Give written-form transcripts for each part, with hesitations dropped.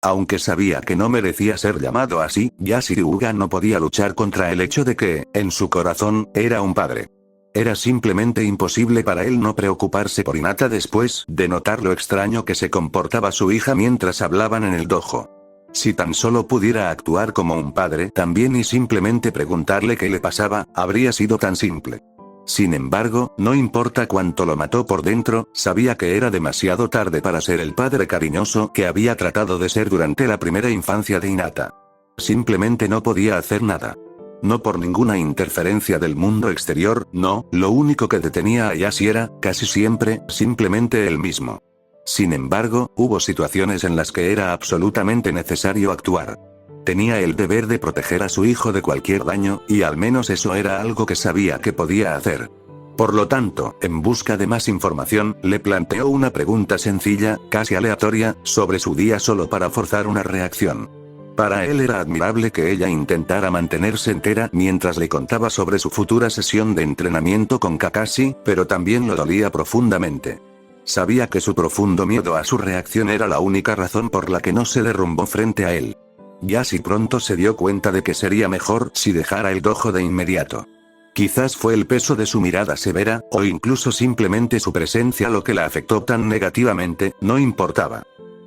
Aunque sabía que no merecía ser llamado así, Yashiro Hyuga no podía luchar contra el hecho de que, en su corazón, era un padre. Era simplemente imposible para él no preocuparse por Hinata después de notar lo extraño que se comportaba su hija mientras hablaban en el dojo. Si tan solo pudiera actuar como un padre también y simplemente preguntarle qué le pasaba, habría sido tan simple. Sin embargo, no importa cuánto lo mató por dentro, sabía que era demasiado tarde para ser el padre cariñoso que había tratado de ser durante la primera infancia de Hinata. Simplemente no podía hacer nada. No por ninguna interferencia del mundo exterior, no, lo único que detenía a Yashi era, casi siempre, simplemente él mismo. Sin embargo, hubo situaciones en las que era absolutamente necesario actuar. Tenía el deber de proteger a su hijo de cualquier daño, y al menos eso era algo que sabía que podía hacer. Por lo tanto, en busca de más información, le planteó una pregunta sencilla, casi aleatoria, sobre su día solo para forzar una reacción. Para él era admirable que ella intentara mantenerse entera mientras le contaba sobre su futura sesión de entrenamiento con Kakashi, pero también lo dolía profundamente. Sabía que su profundo miedo a su reacción era la única razón por la que no se derrumbó frente a él. Yashi pronto se dio cuenta de que sería mejor si dejara el dojo de inmediato. Quizás fue el peso de su mirada severa, o incluso simplemente su presencia lo que la afectó tan negativamente, no importaba.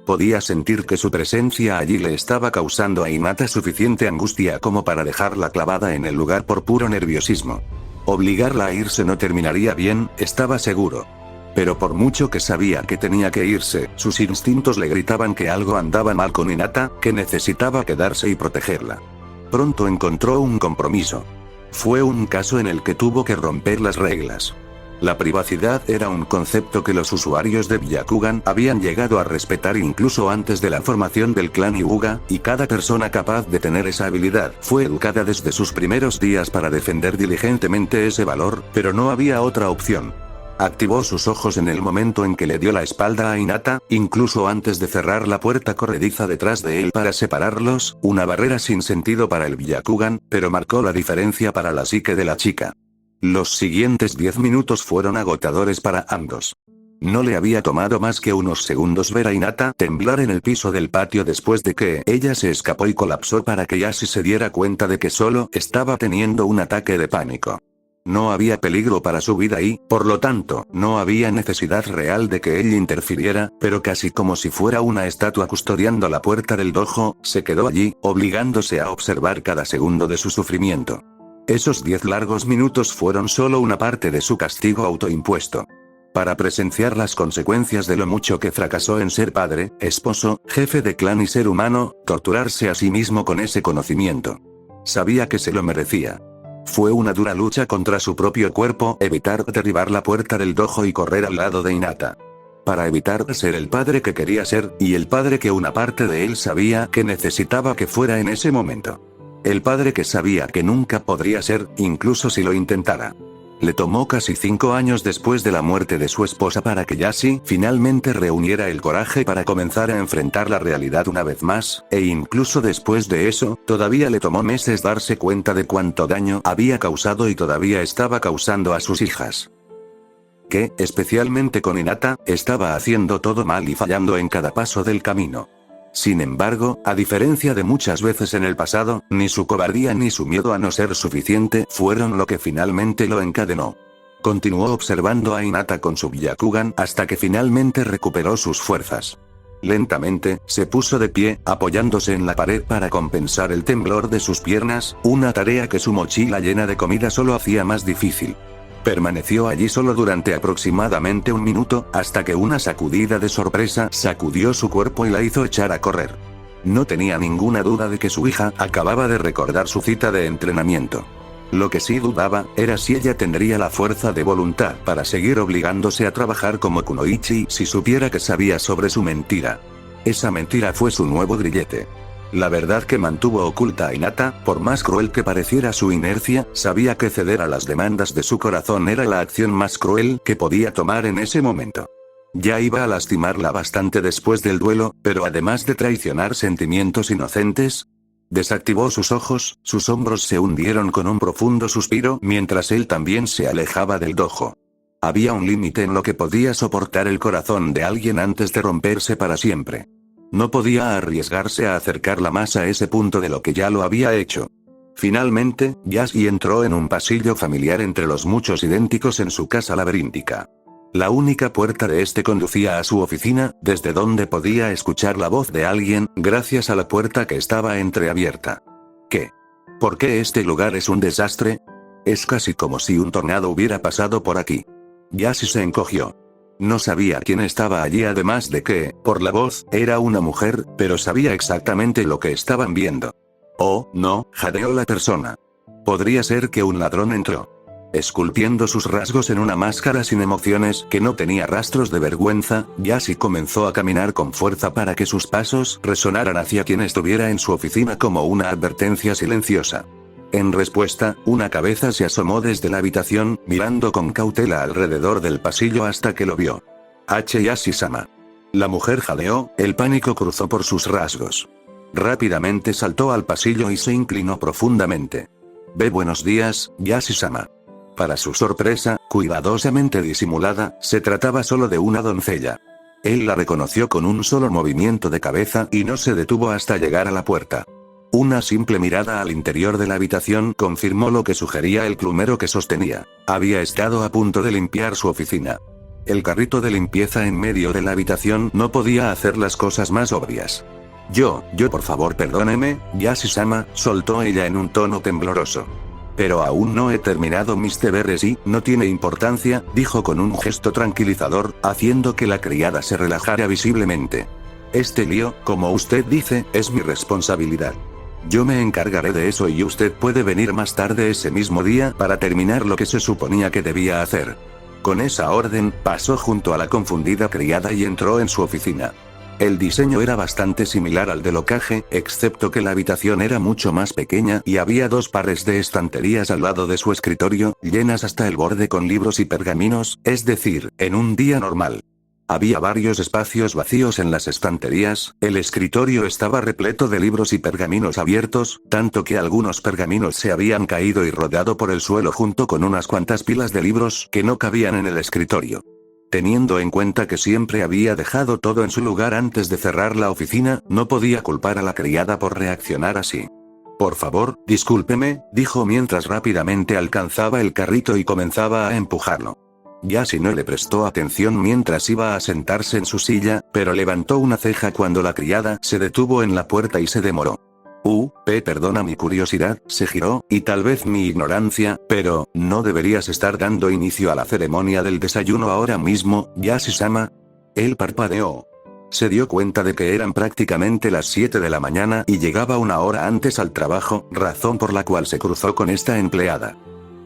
Podía sentir que su presencia allí le estaba causando a Hinata suficiente angustia como para dejarla clavada en el lugar por puro nerviosismo. Obligarla a irse no terminaría bien, estaba seguro. Pero por mucho que sabía que tenía que irse, sus instintos le gritaban que algo andaba mal con Hinata, que necesitaba quedarse y protegerla. Pronto encontró un compromiso. Fue un caso en el que tuvo que romper las reglas. La privacidad era un concepto que los usuarios de Byakugan habían llegado a respetar incluso antes de la formación del clan Hyuga, y cada persona capaz de tener esa habilidad fue educada desde sus primeros días para defender diligentemente ese valor, pero no había otra opción. Activó sus ojos en el momento en que le dio la espalda a Hinata, incluso antes de cerrar la puerta corrediza detrás de él para separarlos, una barrera sin sentido para el Byakugan, pero marcó la diferencia para la psique de la chica. Los siguientes 10 minutos fueron agotadores para ambos. No le había tomado más que unos segundos ver a Hinata temblar en el piso del patio después de que ella se escapó y colapsó para que Yashi se diera cuenta de que solo estaba teniendo un ataque de pánico. No había peligro para su vida y, por lo tanto, no había necesidad real de que él interfiriera, pero casi como si fuera una estatua custodiando la puerta del dojo, se quedó allí, obligándose a observar cada segundo de su sufrimiento. Esos 10 largos minutos fueron solo una parte de su castigo autoimpuesto. Para presenciar las consecuencias de lo mucho que fracasó en ser padre, esposo, jefe de clan y ser humano, torturarse a sí mismo con ese conocimiento. Sabía que se lo merecía. Fue una dura lucha contra su propio cuerpo, evitar derribar la puerta del dojo y correr al lado de Hinata. Para evitar ser el padre que quería ser, y el padre que una parte de él sabía que necesitaba que fuera en ese momento. El padre que sabía que nunca podría ser, incluso si lo intentara. Le tomó casi 5 años después de la muerte de su esposa para que Yashi finalmente reuniera el coraje para comenzar a enfrentar la realidad una vez más, e incluso después de eso, todavía le tomó meses darse cuenta de cuánto daño había causado y todavía estaba causando a sus hijas. Que, especialmente con Hinata, estaba haciendo todo mal y fallando en cada paso del camino. Sin embargo, a diferencia de muchas veces en el pasado, ni su cobardía ni su miedo a no ser suficiente fueron lo que finalmente lo encadenó. Continuó observando a Hinata con su Byakugan hasta que finalmente recuperó sus fuerzas. Lentamente, se puso de pie, apoyándose en la pared para compensar el temblor de sus piernas, una tarea que su mochila llena de comida solo hacía más difícil. Permaneció allí solo durante aproximadamente 1 minuto, hasta que una sacudida de sorpresa sacudió su cuerpo y la hizo echar a correr. No tenía ninguna duda de que su hija acababa de recordar su cita de entrenamiento. Lo que sí dudaba, era si ella tendría la fuerza de voluntad para seguir obligándose a trabajar como kunoichi si supiera que sabía sobre su mentira. Esa mentira fue su nuevo grillete. La verdad que mantuvo oculta a Hinata, por más cruel que pareciera su inercia, sabía que ceder a las demandas de su corazón era la acción más cruel que podía tomar en ese momento. Ya iba a lastimarla bastante después del duelo, pero además de traicionar sentimientos inocentes, desactivó sus ojos, sus hombros se hundieron con un profundo suspiro mientras él también se alejaba del dojo. Había un límite en lo que podía soportar el corazón de alguien antes de romperse para siempre. No podía arriesgarse a acercarla más a ese punto de lo que ya lo había hecho. Finalmente, Yassi entró en un pasillo familiar entre los muchos idénticos en su casa laberíntica. La única puerta de este conducía a su oficina, desde donde podía escuchar la voz de alguien, gracias a la puerta que estaba entreabierta. ¿Qué? ¿Por qué este lugar es un desastre? Es casi como si un tornado hubiera pasado por aquí. Yassi se encogió. No sabía quién estaba allí, además de que, por la voz, era una mujer, pero sabía exactamente lo que estaban viendo. Oh, no, jadeó la persona. Podría ser que un ladrón entró. Esculpiendo sus rasgos en una máscara sin emociones que no tenía rastros de vergüenza, Yassi comenzó a caminar con fuerza para que sus pasos resonaran hacia quien estuviera en su oficina como una advertencia silenciosa. En respuesta, una cabeza se asomó desde la habitación, mirando con cautela alrededor del pasillo hasta que lo vio. Yassi-sama. La mujer jadeó, el pánico cruzó por sus rasgos. Rápidamente saltó al pasillo y se inclinó profundamente. Buenos días, Yassi-sama. Para su sorpresa, cuidadosamente disimulada, se trataba solo de una doncella. Él la reconoció con un solo movimiento de cabeza y no se detuvo hasta llegar a la puerta. Una simple mirada al interior de la habitación confirmó lo que sugería el plumero que sostenía. Había estado a punto de limpiar su oficina. El carrito de limpieza en medio de la habitación no podía hacer las cosas más obvias. Yo por favor perdóneme, Yassi-sama, soltó ella en un tono tembloroso. Pero aún no he terminado mis deberes y, no tiene importancia, dijo con un gesto tranquilizador, haciendo que la criada se relajara visiblemente. Este lío, como usted dice, es mi responsabilidad. Yo me encargaré de eso y usted puede venir más tarde ese mismo día para terminar lo que se suponía que debía hacer. Con esa orden, pasó junto a la confundida criada y entró en su oficina. El diseño era bastante similar al del Hokage, excepto que la habitación era mucho más pequeña y había dos pares de estanterías al lado de su escritorio, llenas hasta el borde con libros y pergaminos, es decir, en un día normal. Había varios espacios vacíos en las estanterías, el escritorio estaba repleto de libros y pergaminos abiertos, tanto que algunos pergaminos se habían caído y rodado por el suelo junto con unas cuantas pilas de libros que no cabían en el escritorio. Teniendo en cuenta que siempre había dejado todo en su lugar antes de cerrar la oficina, no podía culpar a la criada por reaccionar así. Por favor, discúlpeme, dijo mientras rápidamente alcanzaba el carrito y comenzaba a empujarlo. Yassi no le prestó atención mientras iba a sentarse en su silla, pero levantó una ceja cuando la criada se detuvo en la puerta y se demoró. Perdona mi curiosidad, se giró, y tal vez mi ignorancia, pero, ¿no deberías estar dando inicio a la ceremonia del desayuno ahora mismo, Yassi-sama? Él parpadeó. Se dio cuenta de que eran prácticamente las 7 de la mañana y llegaba una hora antes al trabajo, razón por la cual se cruzó con esta empleada.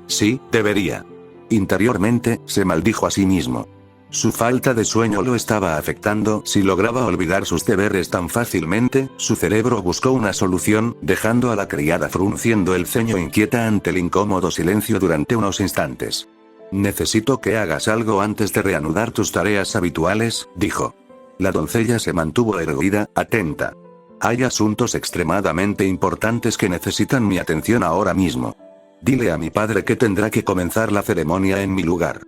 Sí, debería. Interiormente, se maldijo a sí mismo. Su falta de sueño lo estaba afectando. Si lograba olvidar sus deberes tan fácilmente, su cerebro buscó una solución, dejando a la criada frunciendo el ceño inquieta ante el incómodo silencio durante unos instantes. Necesito que hagas algo antes de reanudar tus tareas habituales, dijo. La doncella se mantuvo erguida, atenta. Hay asuntos extremadamente importantes que necesitan mi atención ahora mismo. Dile a mi padre que tendrá que comenzar la ceremonia en mi lugar.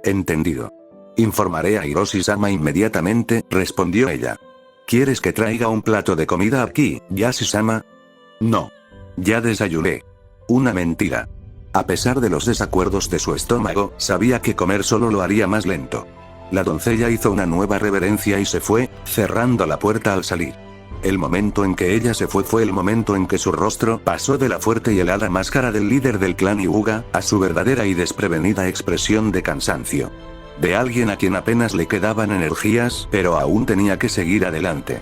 Entendido. Informaré a Hiroshi-sama inmediatamente, respondió ella. ¿Quieres que traiga un plato de comida aquí, Yassi-sama? No. Ya desayuné. Una mentira. A pesar de los desacuerdos de su estómago, sabía que comer solo lo haría más lento. La doncella hizo una nueva reverencia y se fue, cerrando la puerta al salir. El momento en que ella se fue el momento en que su rostro pasó de la fuerte y helada máscara del líder del clan Hyuga, a su verdadera y desprevenida expresión de cansancio. De alguien a quien apenas le quedaban energías, pero aún tenía que seguir adelante.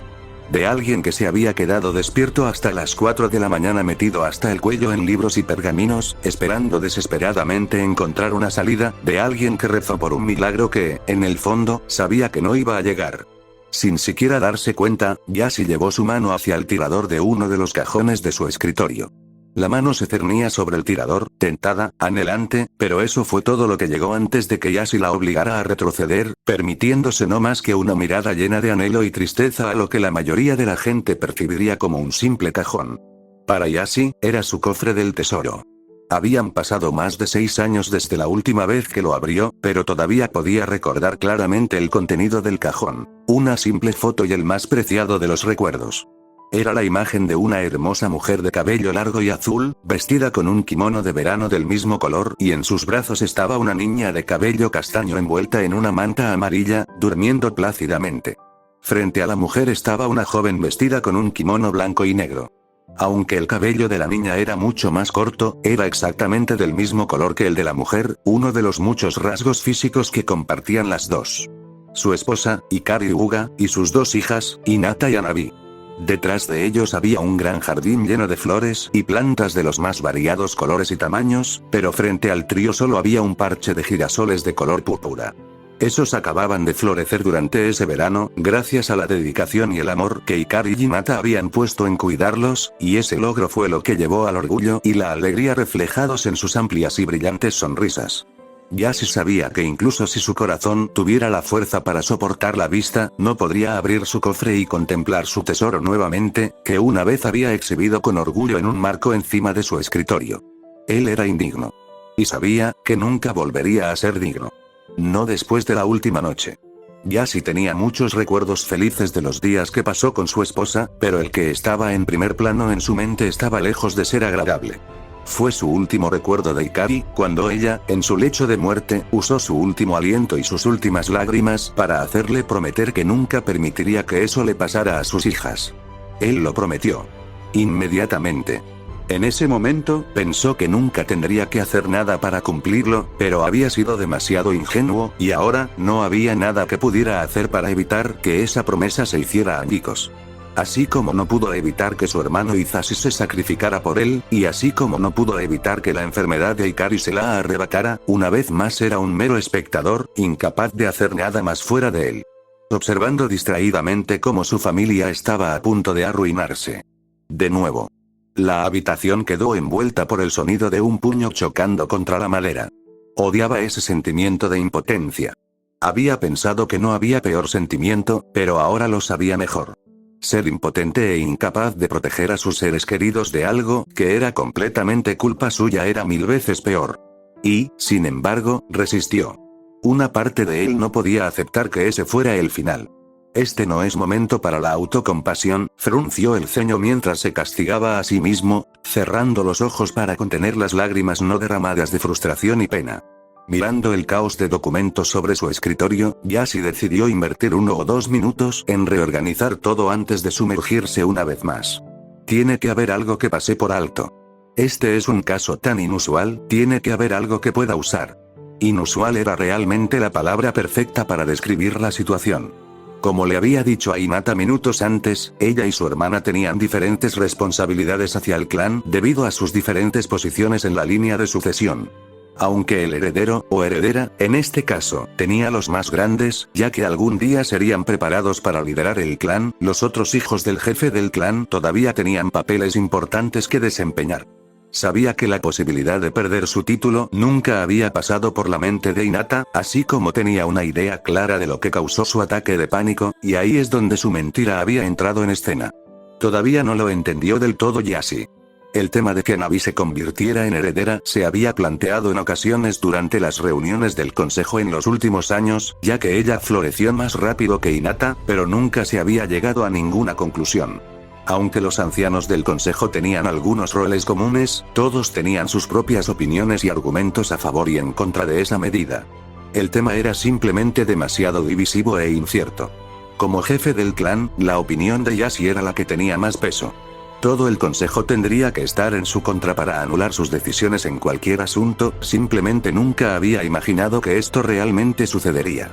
De alguien que se había quedado despierto hasta las 4 de la mañana metido hasta el cuello en libros y pergaminos, esperando desesperadamente encontrar una salida, de alguien que rezó por un milagro que, en el fondo, sabía que no iba a llegar. Sin siquiera darse cuenta, Yassi llevó su mano hacia el tirador de uno de los cajones de su escritorio. La mano se cernía sobre el tirador, tentada, anhelante, pero eso fue todo lo que llegó antes de que Yassi la obligara a retroceder, permitiéndose no más que una mirada llena de anhelo y tristeza a lo que la mayoría de la gente percibiría como un simple cajón. Para Yassi, era su cofre del tesoro. Habían pasado más de 6 años desde la última vez que lo abrió, pero todavía podía recordar claramente el contenido del cajón. Una simple foto y el más preciado de los recuerdos. Era la imagen de una hermosa mujer de cabello largo y azul, vestida con un kimono de verano del mismo color, y en sus brazos estaba una niña de cabello castaño envuelta en una manta amarilla, durmiendo plácidamente. Frente a la mujer estaba una joven vestida con un kimono blanco y negro. Aunque el cabello de la niña era mucho más corto, era exactamente del mismo color que el de la mujer, uno de los muchos rasgos físicos que compartían las dos. Su esposa, Hikari Uga, y sus dos hijas, Hinata y Hanabi. Detrás de ellos había un gran jardín lleno de flores y plantas de los más variados colores y tamaños, pero frente al trío solo había un parche de girasoles de color púrpura. Esos acababan de florecer durante ese verano, gracias a la dedicación y el amor que Hikari y Hinata habían puesto en cuidarlos, y ese logro fue lo que llevó al orgullo y la alegría reflejados en sus amplias y brillantes sonrisas. Yasi sabía que incluso si su corazón tuviera la fuerza para soportar la vista, no podría abrir su cofre y contemplar su tesoro nuevamente, que una vez había exhibido con orgullo en un marco encima de su escritorio. Él era indigno. Y sabía que nunca volvería a ser digno. No después de la última noche. Yasi tenía muchos recuerdos felices de los días que pasó con su esposa, pero el que estaba en primer plano en su mente estaba lejos de ser agradable. Fue su último recuerdo de Hikari, cuando ella, en su lecho de muerte, usó su último aliento y sus últimas lágrimas para hacerle prometer que nunca permitiría que eso le pasara a sus hijas. Él lo prometió. Inmediatamente. En ese momento, pensó que nunca tendría que hacer nada para cumplirlo, pero había sido demasiado ingenuo, y ahora, no había nada que pudiera hacer para evitar que esa promesa se hiciera añicos. Así como no pudo evitar que su hermano Hisashi se sacrificara por él, y así como no pudo evitar que la enfermedad de Hikari se la arrebatara, una vez más era un mero espectador, incapaz de hacer nada más fuera de él. Observando distraídamente cómo su familia estaba a punto de arruinarse. De nuevo. La habitación quedó envuelta por el sonido de un puño chocando contra la madera. Odiaba ese sentimiento de impotencia. Había pensado que no había peor sentimiento, pero ahora lo sabía mejor. Ser impotente e incapaz de proteger a sus seres queridos de algo que era completamente culpa suya era 1000 veces peor. Y, sin embargo, resistió. Una parte de él no podía aceptar que ese fuera el final. Este no es momento para la autocompasión, frunció el ceño mientras se castigaba a sí mismo, cerrando los ojos para contener las lágrimas no derramadas de frustración y pena. Mirando el caos de documentos sobre su escritorio, Yasi decidió invertir 1 o 2 minutos en reorganizar todo antes de sumergirse una vez más. Tiene que haber algo que pase por alto. Este es un caso tan inusual, tiene que haber algo que pueda usar. Inusual era realmente la palabra perfecta para describir la situación. Como le había dicho a Hinata minutos antes, ella y su hermana tenían diferentes responsabilidades hacia el clan debido a sus diferentes posiciones en la línea de sucesión. Aunque el heredero, o heredera, en este caso, tenía los más grandes, ya que algún día serían preparados para liderar el clan, los otros hijos del jefe del clan todavía tenían papeles importantes que desempeñar. Sabía que la posibilidad de perder su título nunca había pasado por la mente de Hinata, así como tenía una idea clara de lo que causó su ataque de pánico, y ahí es donde su mentira había entrado en escena. Todavía no lo entendió del todo Yasi. El tema de que Hanabi se convirtiera en heredera se había planteado en ocasiones durante las reuniones del consejo en los últimos años, ya que ella floreció más rápido que Hinata, pero nunca se había llegado a ninguna conclusión. Aunque los ancianos del consejo tenían algunos roles comunes, todos tenían sus propias opiniones y argumentos a favor y en contra de esa medida. El tema era simplemente demasiado divisivo e incierto. Como jefe del clan, la opinión de Yasi era la que tenía más peso. Todo el consejo tendría que estar en su contra para anular sus decisiones en cualquier asunto, simplemente nunca había imaginado que esto realmente sucedería.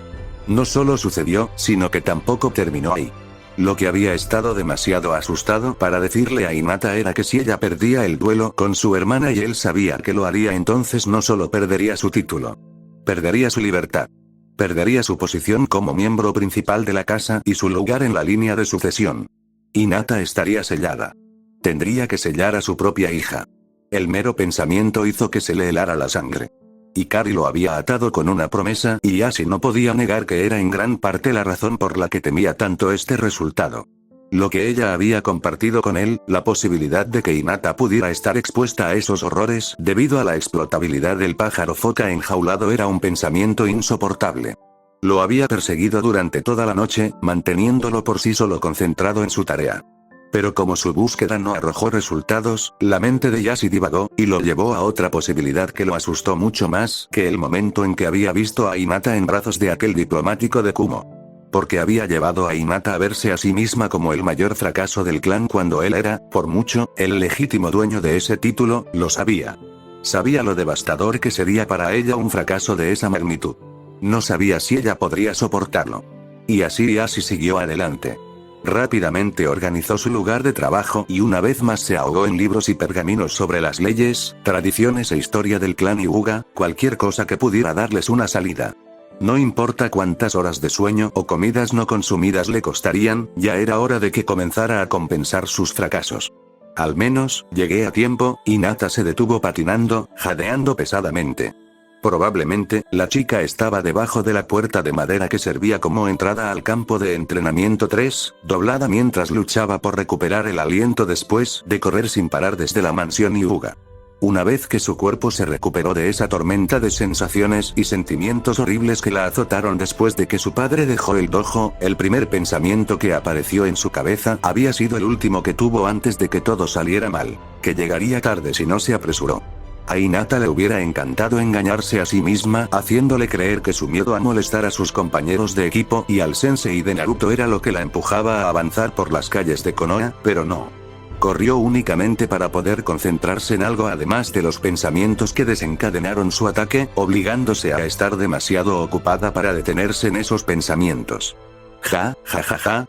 No solo sucedió, sino que tampoco terminó ahí. Lo que había estado demasiado asustado para decirle a Hinata era que si ella perdía el duelo con su hermana y él sabía que lo haría, entonces no solo perdería su título. Perdería su libertad. Perdería su posición como miembro principal de la casa y su lugar en la línea de sucesión. Hinata estaría sellada. Tendría que sellar a su propia hija. El mero pensamiento hizo que se le helara la sangre. Hikari lo había atado con una promesa y Yasi no podía negar que era en gran parte la razón por la que temía tanto este resultado. Lo que ella había compartido con él, la posibilidad de que Hinata pudiera estar expuesta a esos horrores debido a la explotabilidad del pájaro foca enjaulado era un pensamiento insoportable. Lo había perseguido durante toda la noche, manteniéndolo por sí solo concentrado en su tarea. Pero como su búsqueda no arrojó resultados, la mente de Yashi divagó, y lo llevó a otra posibilidad que lo asustó mucho más que el momento en que había visto a Hinata en brazos de aquel diplomático de Kumo. Porque había llevado a Hinata a verse a sí misma como el mayor fracaso del clan cuando él era, por mucho, el legítimo dueño de ese título, lo sabía. Sabía lo devastador que sería para ella un fracaso de esa magnitud. No sabía si ella podría soportarlo. Y así Yashi siguió adelante. Rápidamente organizó su lugar de trabajo y una vez más se ahogó en libros y pergaminos sobre las leyes, tradiciones e historia del clan Hyuga, cualquier cosa que pudiera darles una salida. No importa cuántas horas de sueño o comidas no consumidas le costarían, ya era hora de que comenzara a compensar sus fracasos. Al menos, llegué a tiempo, Hinata se detuvo patinando, jadeando pesadamente. Probablemente, la chica estaba debajo de la puerta de madera que servía como entrada al campo de entrenamiento 3, doblada mientras luchaba por recuperar el aliento después de correr sin parar desde la mansión Hyuga. Una vez que su cuerpo se recuperó de esa tormenta de sensaciones y sentimientos horribles que la azotaron después de que su padre dejó el dojo, el primer pensamiento que apareció en su cabeza había sido el último que tuvo antes de que todo saliera mal, que llegaría tarde si no se apresuró. A Hinata le hubiera encantado engañarse a sí misma haciéndole creer que su miedo a molestar a sus compañeros de equipo y al sensei de Naruto era lo que la empujaba a avanzar por las calles de Konoha, pero no. Corrió únicamente para poder concentrarse en algo además de los pensamientos que desencadenaron su ataque, obligándose a estar demasiado ocupada para detenerse en esos pensamientos.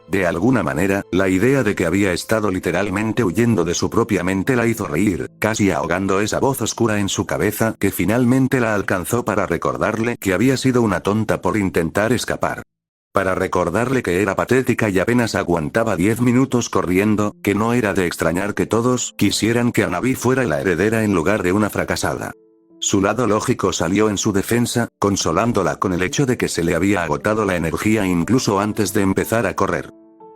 De alguna manera, la idea de que había estado literalmente huyendo de su propia mente la hizo reír, casi ahogando esa voz oscura en su cabeza que finalmente la alcanzó para recordarle que había sido una tonta por intentar escapar. Para recordarle que era patética y apenas aguantaba 10 minutos corriendo, que no era de extrañar que todos quisieran que Hanabi fuera la heredera en lugar de una fracasada. Su lado lógico salió en su defensa, consolándola con el hecho de que se le había agotado la energía incluso antes de empezar a correr.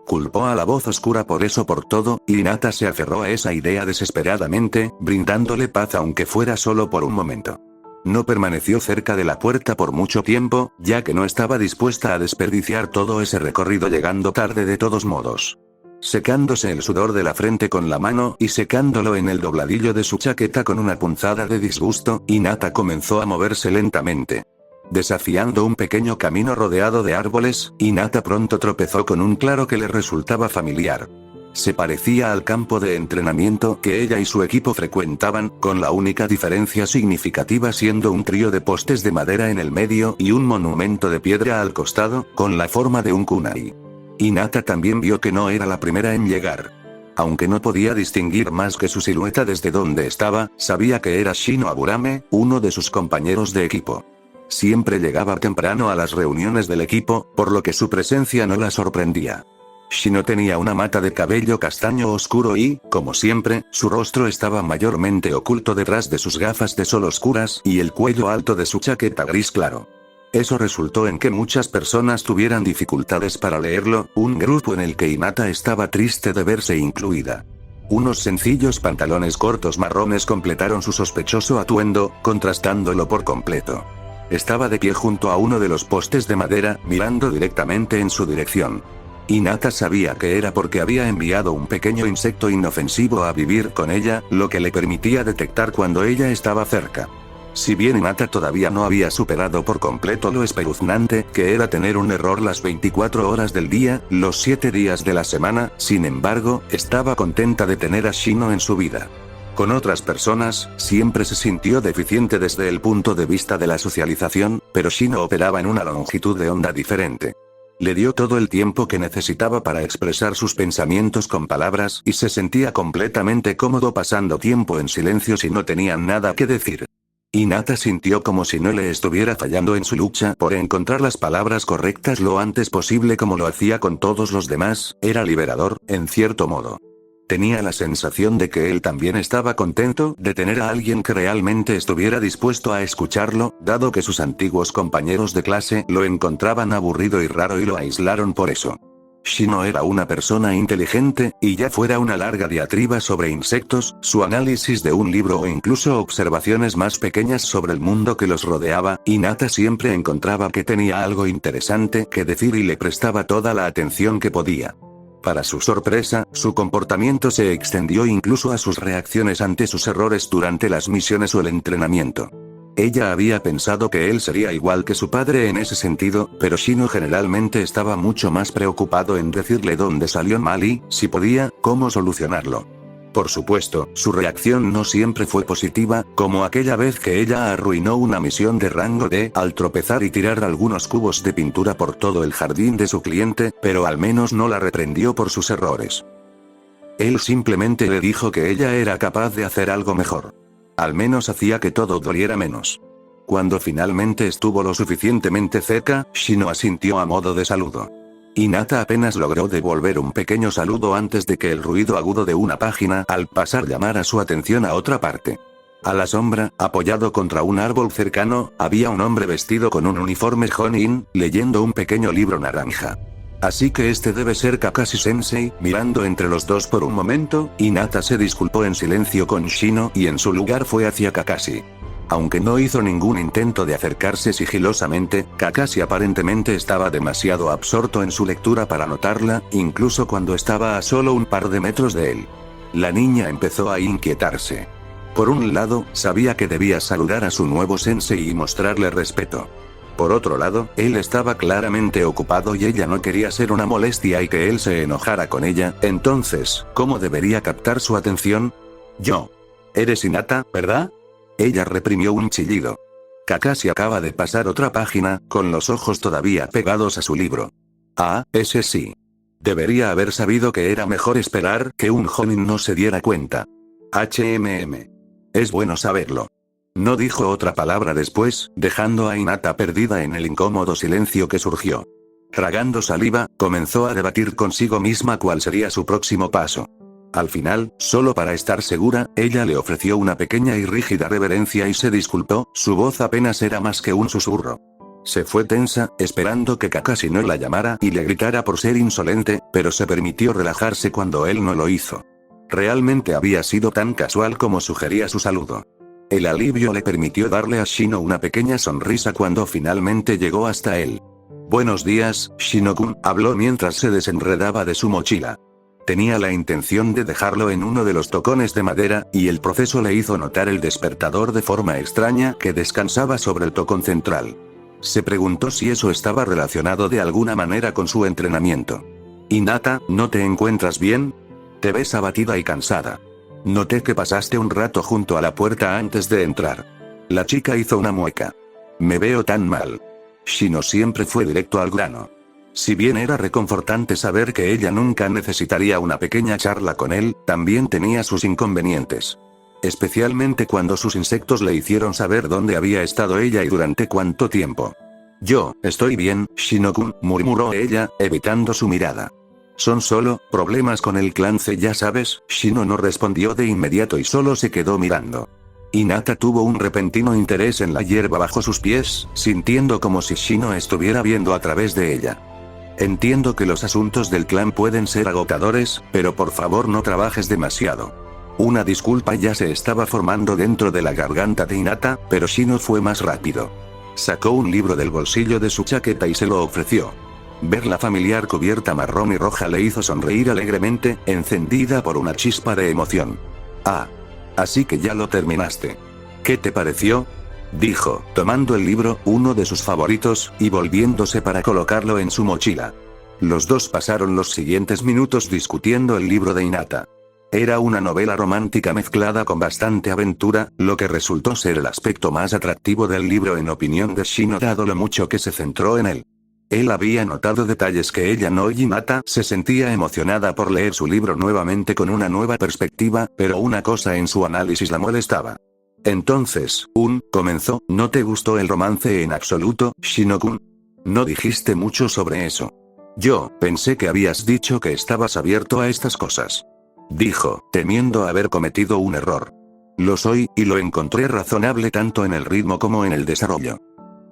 Culpó a la voz oscura por eso por todo, y Hinata se aferró a esa idea desesperadamente, brindándole paz aunque fuera solo por un momento. No permaneció cerca de la puerta por mucho tiempo, ya que no estaba dispuesta a desperdiciar todo ese recorrido llegando tarde de todos modos. Secándose el sudor de la frente con la mano y secándolo en el dobladillo de su chaqueta con una punzada de disgusto, Hinata comenzó a moverse lentamente. Desafiando un pequeño camino rodeado de árboles, Hinata pronto tropezó con un claro que le resultaba familiar. Se parecía al campo de entrenamiento que ella y su equipo frecuentaban, con la única diferencia significativa siendo un trío de postes de madera en el medio y un monumento de piedra al costado, con la forma de un kunai. Hinata también vio que no era la primera en llegar. Aunque no podía distinguir más que su silueta desde donde estaba, sabía que era Shino Aburame, uno de sus compañeros de equipo. Siempre llegaba temprano a las reuniones del equipo, por lo que su presencia no la sorprendía. Shino tenía una mata de cabello castaño oscuro y, como siempre, su rostro estaba mayormente oculto detrás de sus gafas de sol oscuras y el cuello alto de su chaqueta gris claro. Eso resultó en que muchas personas tuvieran dificultades para leerlo, un grupo en el que Hinata estaba triste de verse incluida. Unos sencillos pantalones cortos marrones completaron su sospechoso atuendo, contrastándolo por completo. Estaba de pie junto a uno de los postes de madera, mirando directamente en su dirección. Hinata sabía que era porque había enviado un pequeño insecto inofensivo a vivir con ella, lo que le permitía detectar cuando ella estaba cerca. Si bien Hinata todavía no había superado por completo lo espeluznante que era tener un error las 24 horas del día, los 7 días de la semana, sin embargo, estaba contenta de tener a Shino en su vida. Con otras personas, siempre se sintió deficiente desde el punto de vista de la socialización, pero Shino operaba en una longitud de onda diferente. Le dio todo el tiempo que necesitaba para expresar sus pensamientos con palabras y se sentía completamente cómodo pasando tiempo en silencio si no tenían nada que decir. Hinata sintió como si no le estuviera fallando en su lucha por encontrar las palabras correctas lo antes posible como lo hacía con todos los demás, era liberador, en cierto modo. Tenía la sensación de que él también estaba contento de tener a alguien que realmente estuviera dispuesto a escucharlo, dado que sus antiguos compañeros de clase lo encontraban aburrido y raro y lo aislaron por eso. Shino era una persona inteligente, y ya fuera una larga diatriba sobre insectos, su análisis de un libro o incluso observaciones más pequeñas sobre el mundo que los rodeaba, Hinata siempre encontraba que tenía algo interesante que decir y le prestaba toda la atención que podía. Para su sorpresa, su comportamiento se extendió incluso a sus reacciones ante sus errores durante las misiones o el entrenamiento. Ella había pensado que él sería igual que su padre en ese sentido, pero Shino generalmente estaba mucho más preocupado en decirle dónde salió mal y, si podía, cómo solucionarlo. Por supuesto, su reacción no siempre fue positiva, como aquella vez que ella arruinó una misión de rango D al tropezar y tirar algunos cubos de pintura por todo el jardín de su cliente, pero al menos no la reprendió por sus errores. Él simplemente le dijo que ella era capaz de hacer algo mejor. Al menos hacía que todo doliera menos. Cuando finalmente estuvo lo suficientemente cerca, Shino asintió a modo de saludo. Hinata apenas logró devolver un pequeño saludo antes de que el ruido agudo de una página al pasar llamara su atención a otra parte. A la sombra, apoyado contra un árbol cercano, había un hombre vestido con un uniforme Jonin, leyendo un pequeño libro naranja. Así que este debe ser Kakashi-sensei. Mirando entre los dos por un momento, Hinata se disculpó en silencio con Shino y en su lugar fue hacia Kakashi. Aunque no hizo ningún intento de acercarse sigilosamente, Kakashi aparentemente estaba demasiado absorto en su lectura para notarla, incluso cuando estaba a solo un par de metros de él. La niña empezó a inquietarse. Por un lado, sabía que debía saludar a su nuevo sensei y mostrarle respeto. Por otro lado, él estaba claramente ocupado y ella no quería ser una molestia y que él se enojara con ella, entonces, ¿cómo debería captar su atención? Yo. Eres Hinata, ¿verdad? Ella reprimió un chillido. Kakashi acaba de pasar otra página, con los ojos todavía pegados a su libro. Ah, ese sí. Debería haber sabido que era mejor esperar que un Jonin no se diera cuenta. Es bueno saberlo. No dijo otra palabra después, dejando a Hinata perdida en el incómodo silencio que surgió. Tragando saliva, comenzó a debatir consigo misma cuál sería su próximo paso. Al final, solo para estar segura, ella le ofreció una pequeña y rígida reverencia y se disculpó, su voz apenas era más que un susurro. Se fue tensa, esperando que Kakashi no la llamara y le gritara por ser insolente, pero se permitió relajarse cuando él no lo hizo. Realmente había sido tan casual como sugería su saludo. El alivio le permitió darle a Shino una pequeña sonrisa cuando finalmente llegó hasta él. Buenos días, Shino-kun, habló mientras se desenredaba de su mochila. Tenía la intención de dejarlo en uno de los tocones de madera, y el proceso le hizo notar el despertador de forma extraña que descansaba sobre el tocón central. Se preguntó si eso estaba relacionado de alguna manera con su entrenamiento. Hinata, ¿no te encuentras bien? Te ves abatida y cansada. Noté que pasaste un rato junto a la puerta antes de entrar. La chica hizo una mueca. Me veo tan mal. Shino siempre fue directo al grano. Si bien era reconfortante saber que ella nunca necesitaría una pequeña charla con él, también tenía sus inconvenientes. Especialmente cuando sus insectos le hicieron saber dónde había estado ella y durante cuánto tiempo. Yo, estoy bien, Shino-kun, murmuró ella, evitando su mirada. Son solo problemas con el clan C, ya sabes. Shino no respondió de inmediato y solo se quedó mirando. Hinata tuvo un repentino interés en la hierba bajo sus pies, sintiendo como si Shino estuviera viendo a través de ella. Entiendo que los asuntos del clan pueden ser agotadores, pero por favor no trabajes demasiado. Una disculpa ya se estaba formando dentro de la garganta de Hinata, pero Shino fue más rápido. Sacó un libro del bolsillo de su chaqueta y se lo ofreció. Ver la familiar cubierta marrón y roja le hizo sonreír alegremente, encendida por una chispa de emoción. Ah. Así que ya lo terminaste. ¿Qué te pareció? Dijo, tomando el libro, uno de sus favoritos, y volviéndose para colocarlo en su mochila. Los dos pasaron los siguientes minutos discutiendo el libro de Hinata. Era una novela romántica mezclada con bastante aventura, lo que resultó ser el aspecto más atractivo del libro en opinión de Shino dado lo mucho que se centró en él. Él había notado detalles que ella no, y Hinata se sentía emocionada por leer su libro nuevamente con una nueva perspectiva, pero una cosa en su análisis la molestaba. Entonces, comenzó, ¿no te gustó el romance en absoluto, Shino-kun? No dijiste mucho sobre eso. Yo pensé que habías dicho que estabas abierto a estas cosas. Dijo, temiendo haber cometido un error. Lo soy, y lo encontré razonable tanto en el ritmo como en el desarrollo.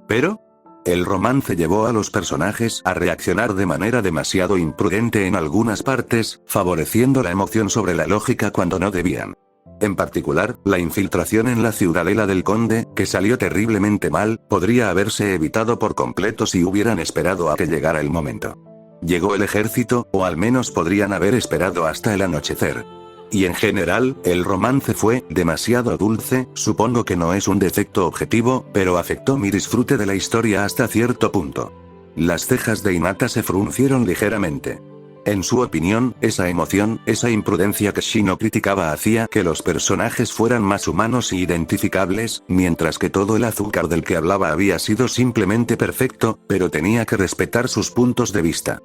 ¿Pero? El romance llevó a los personajes a reaccionar de manera demasiado imprudente en algunas partes, favoreciendo la emoción sobre la lógica cuando no debían. En particular, la infiltración en la ciudadela del conde, que salió terriblemente mal, podría haberse evitado por completo si hubieran esperado a que llegara el momento. Llegó el ejército, o al menos podrían haber esperado hasta el anochecer. Y en general, el romance fue demasiado dulce, supongo que no es un defecto objetivo, pero afectó mi disfrute de la historia hasta cierto punto. Las cejas de Hinata se fruncieron ligeramente. En su opinión, esa emoción, esa imprudencia que Shino criticaba hacía que los personajes fueran más humanos y identificables, mientras que todo el azúcar del que hablaba había sido simplemente perfecto, pero tenía que respetar sus puntos de vista.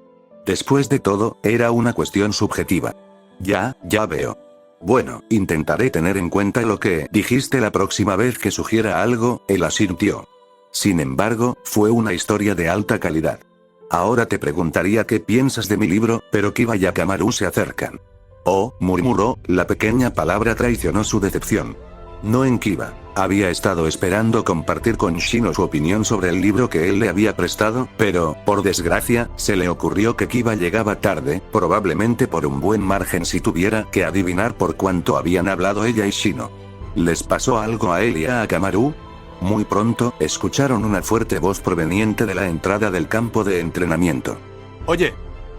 Después de todo, era una cuestión subjetiva. Ya veo. Bueno, intentaré tener en cuenta lo que dijiste la próxima vez que sugiera algo, él asintió. Sin embargo, fue una historia de alta calidad. Ahora te preguntaría qué piensas de mi libro, pero Kiba y Akamaru se acercan. Oh, murmuró, la pequeña palabra traicionó su decepción. No en Kiba. Había estado esperando compartir con Shino su opinión sobre el libro que él le había prestado, pero, por desgracia, se le ocurrió que Kiba llegaba tarde, probablemente por un buen margen si tuviera que adivinar por cuánto habían hablado ella y Shino. ¿Les pasó algo a él y a Akamaru? Muy pronto, escucharon una fuerte voz proveniente de la entrada del campo de entrenamiento. Oye.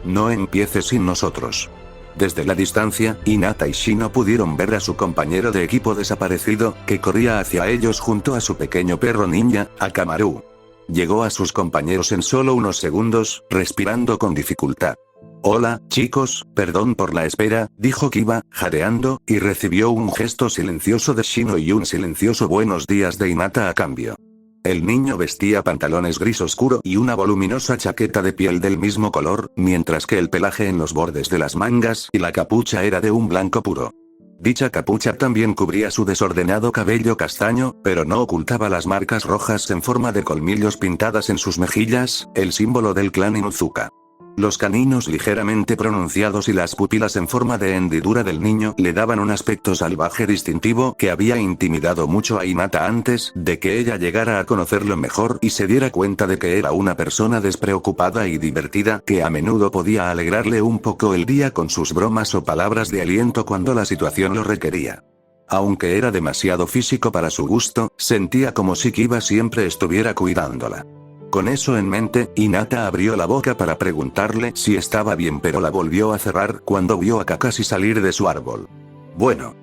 No empieces sin nosotros. Desde la distancia, Hinata y Shino pudieron ver a su compañero de equipo desaparecido, que corría hacia ellos junto a su pequeño perro ninja, Akamaru. Llegó a sus compañeros en solo unos segundos, respirando con dificultad. Hola, chicos, perdón por la espera, dijo Kiba, jadeando, y recibió un gesto silencioso de Shino y un silencioso buenos días de Hinata a cambio. El niño vestía pantalones gris oscuro y una voluminosa chaqueta de piel del mismo color, mientras que el pelaje en los bordes de las mangas y la capucha era de un blanco puro. Dicha capucha también cubría su desordenado cabello castaño, pero no ocultaba las marcas rojas en forma de colmillos pintadas en sus mejillas, el símbolo del clan Inuzuka. Los caninos ligeramente pronunciados y las pupilas en forma de hendidura del niño le daban un aspecto salvaje distintivo que había intimidado mucho a Hinata antes de que ella llegara a conocerlo mejor y se diera cuenta de que era una persona despreocupada y divertida que a menudo podía alegrarle un poco el día con sus bromas o palabras de aliento cuando la situación lo requería. Aunque era demasiado físico para su gusto, sentía como si Kiba siempre estuviera cuidándola. Con eso en mente, Hinata abrió la boca para preguntarle si estaba bien, pero la volvió a cerrar cuando vio a Kakashi salir de su árbol. Bueno,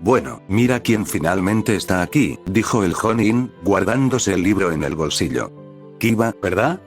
mira quién finalmente está aquí, dijo el Jonin, guardándose el libro en el bolsillo. Kiba, ¿verdad?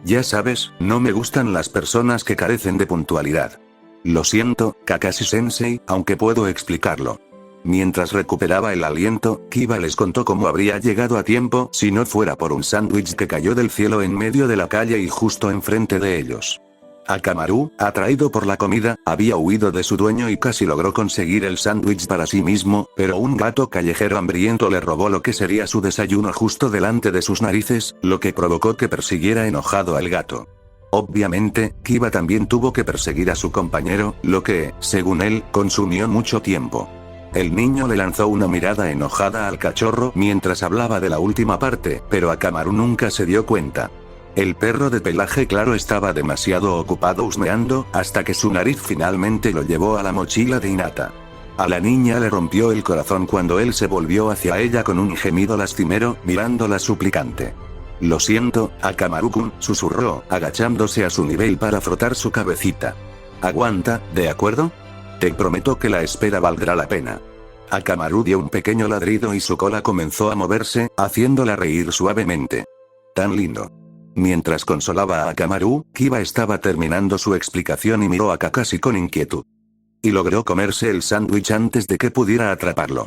Ya sabes, no me gustan las personas que carecen de puntualidad. Lo siento, Kakashi-sensei, aunque puedo explicarlo. Mientras recuperaba el aliento, Kiba les contó cómo habría llegado a tiempo si no fuera por un sándwich que cayó del cielo en medio de la calle y justo enfrente de ellos. Akamaru, atraído por la comida, había huido de su dueño y casi logró conseguir el sándwich para sí mismo, pero un gato callejero hambriento le robó lo que sería su desayuno justo delante de sus narices, lo que provocó que persiguiera enojado al gato. Obviamente, Kiba también tuvo que perseguir a su compañero, lo que, según él, consumió mucho tiempo. El niño le lanzó una mirada enojada al cachorro mientras hablaba de la última parte, pero Akamaru nunca se dio cuenta. El perro de pelaje claro estaba demasiado ocupado husmeando, hasta que su nariz finalmente lo llevó a la mochila de Hinata. A la niña le rompió el corazón cuando él se volvió hacia ella con un gemido lastimero, mirándola suplicante. Lo siento, Akamaru-kun, susurró, agachándose a su nivel para frotar su cabecita. Aguanta, ¿de acuerdo? Te prometo que la espera valdrá la pena. Akamaru dio un pequeño ladrido y su cola comenzó a moverse, haciéndola reír suavemente. Tan lindo. Mientras consolaba a Akamaru, Kiba estaba terminando su explicación y miró a Kakashi con inquietud. Y logró comerse el sándwich antes de que pudiera atraparlo.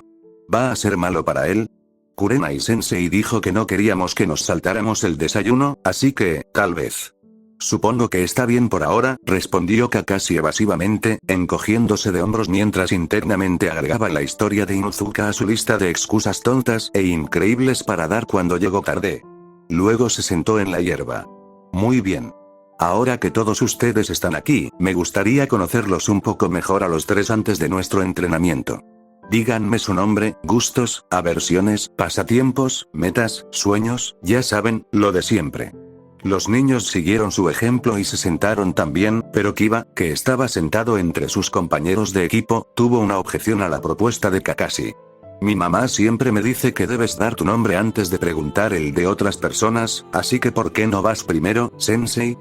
¿Va a ser malo para él? Kurenai-sensei dijo que no queríamos que nos saltáramos el desayuno, así que, tal vez. Supongo que está bien por ahora, respondió Kakashi evasivamente, encogiéndose de hombros mientras internamente agregaba la historia de Inuzuka a su lista de excusas tontas e increíbles para dar cuando llegó tarde. Luego se sentó en la hierba. Muy bien. Ahora que todos ustedes están aquí, me gustaría conocerlos un poco mejor a los tres antes de nuestro entrenamiento. Díganme su nombre, gustos, aversiones, pasatiempos, metas, sueños, ya saben, lo de siempre. Los niños siguieron su ejemplo y se sentaron también, pero Kiba, que estaba sentado entre sus compañeros de equipo, tuvo una objeción a la propuesta de Kakashi. Mi mamá siempre me dice que debes dar tu nombre antes de preguntar el de otras personas, así que ¿por qué no vas primero, sensei?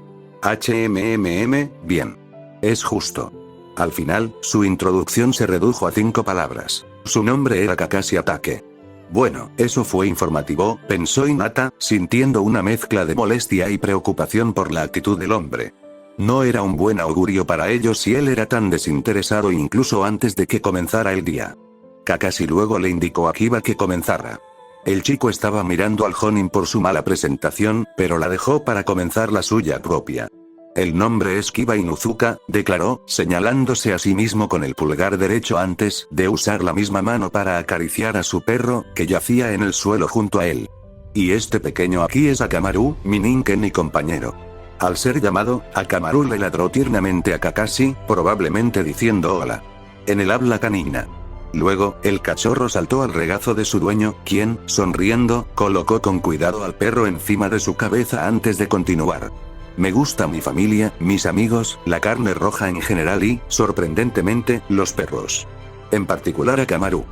Bien. Es justo. Al final, su introducción se redujo a 5 palabras. Su nombre era Kakashi Atake. Bueno, eso fue informativo, pensó Hinata, sintiendo una mezcla de molestia y preocupación por la actitud del hombre. No era un buen augurio para ellos si él era tan desinteresado incluso antes de que comenzara el día. Kakashi luego le indicó a Kiba que comenzara. El chico estaba mirando al Jonin por su mala presentación, pero la dejó para comenzar la suya propia. El nombre es Kiba Inuzuka, declaró, señalándose a sí mismo con el pulgar derecho antes de usar la misma mano para acariciar a su perro, que yacía en el suelo junto a él. Y este pequeño aquí es Akamaru, mi ninken y compañero. Al ser llamado, Akamaru le ladró tiernamente a Kakashi, probablemente diciendo hola. En el habla canina. Luego, el cachorro saltó al regazo de su dueño, quien, sonriendo, colocó con cuidado al perro encima de su cabeza antes de continuar. Me gusta mi familia, mis amigos, la carne roja en general y, sorprendentemente, los perros. En particular Akamaru.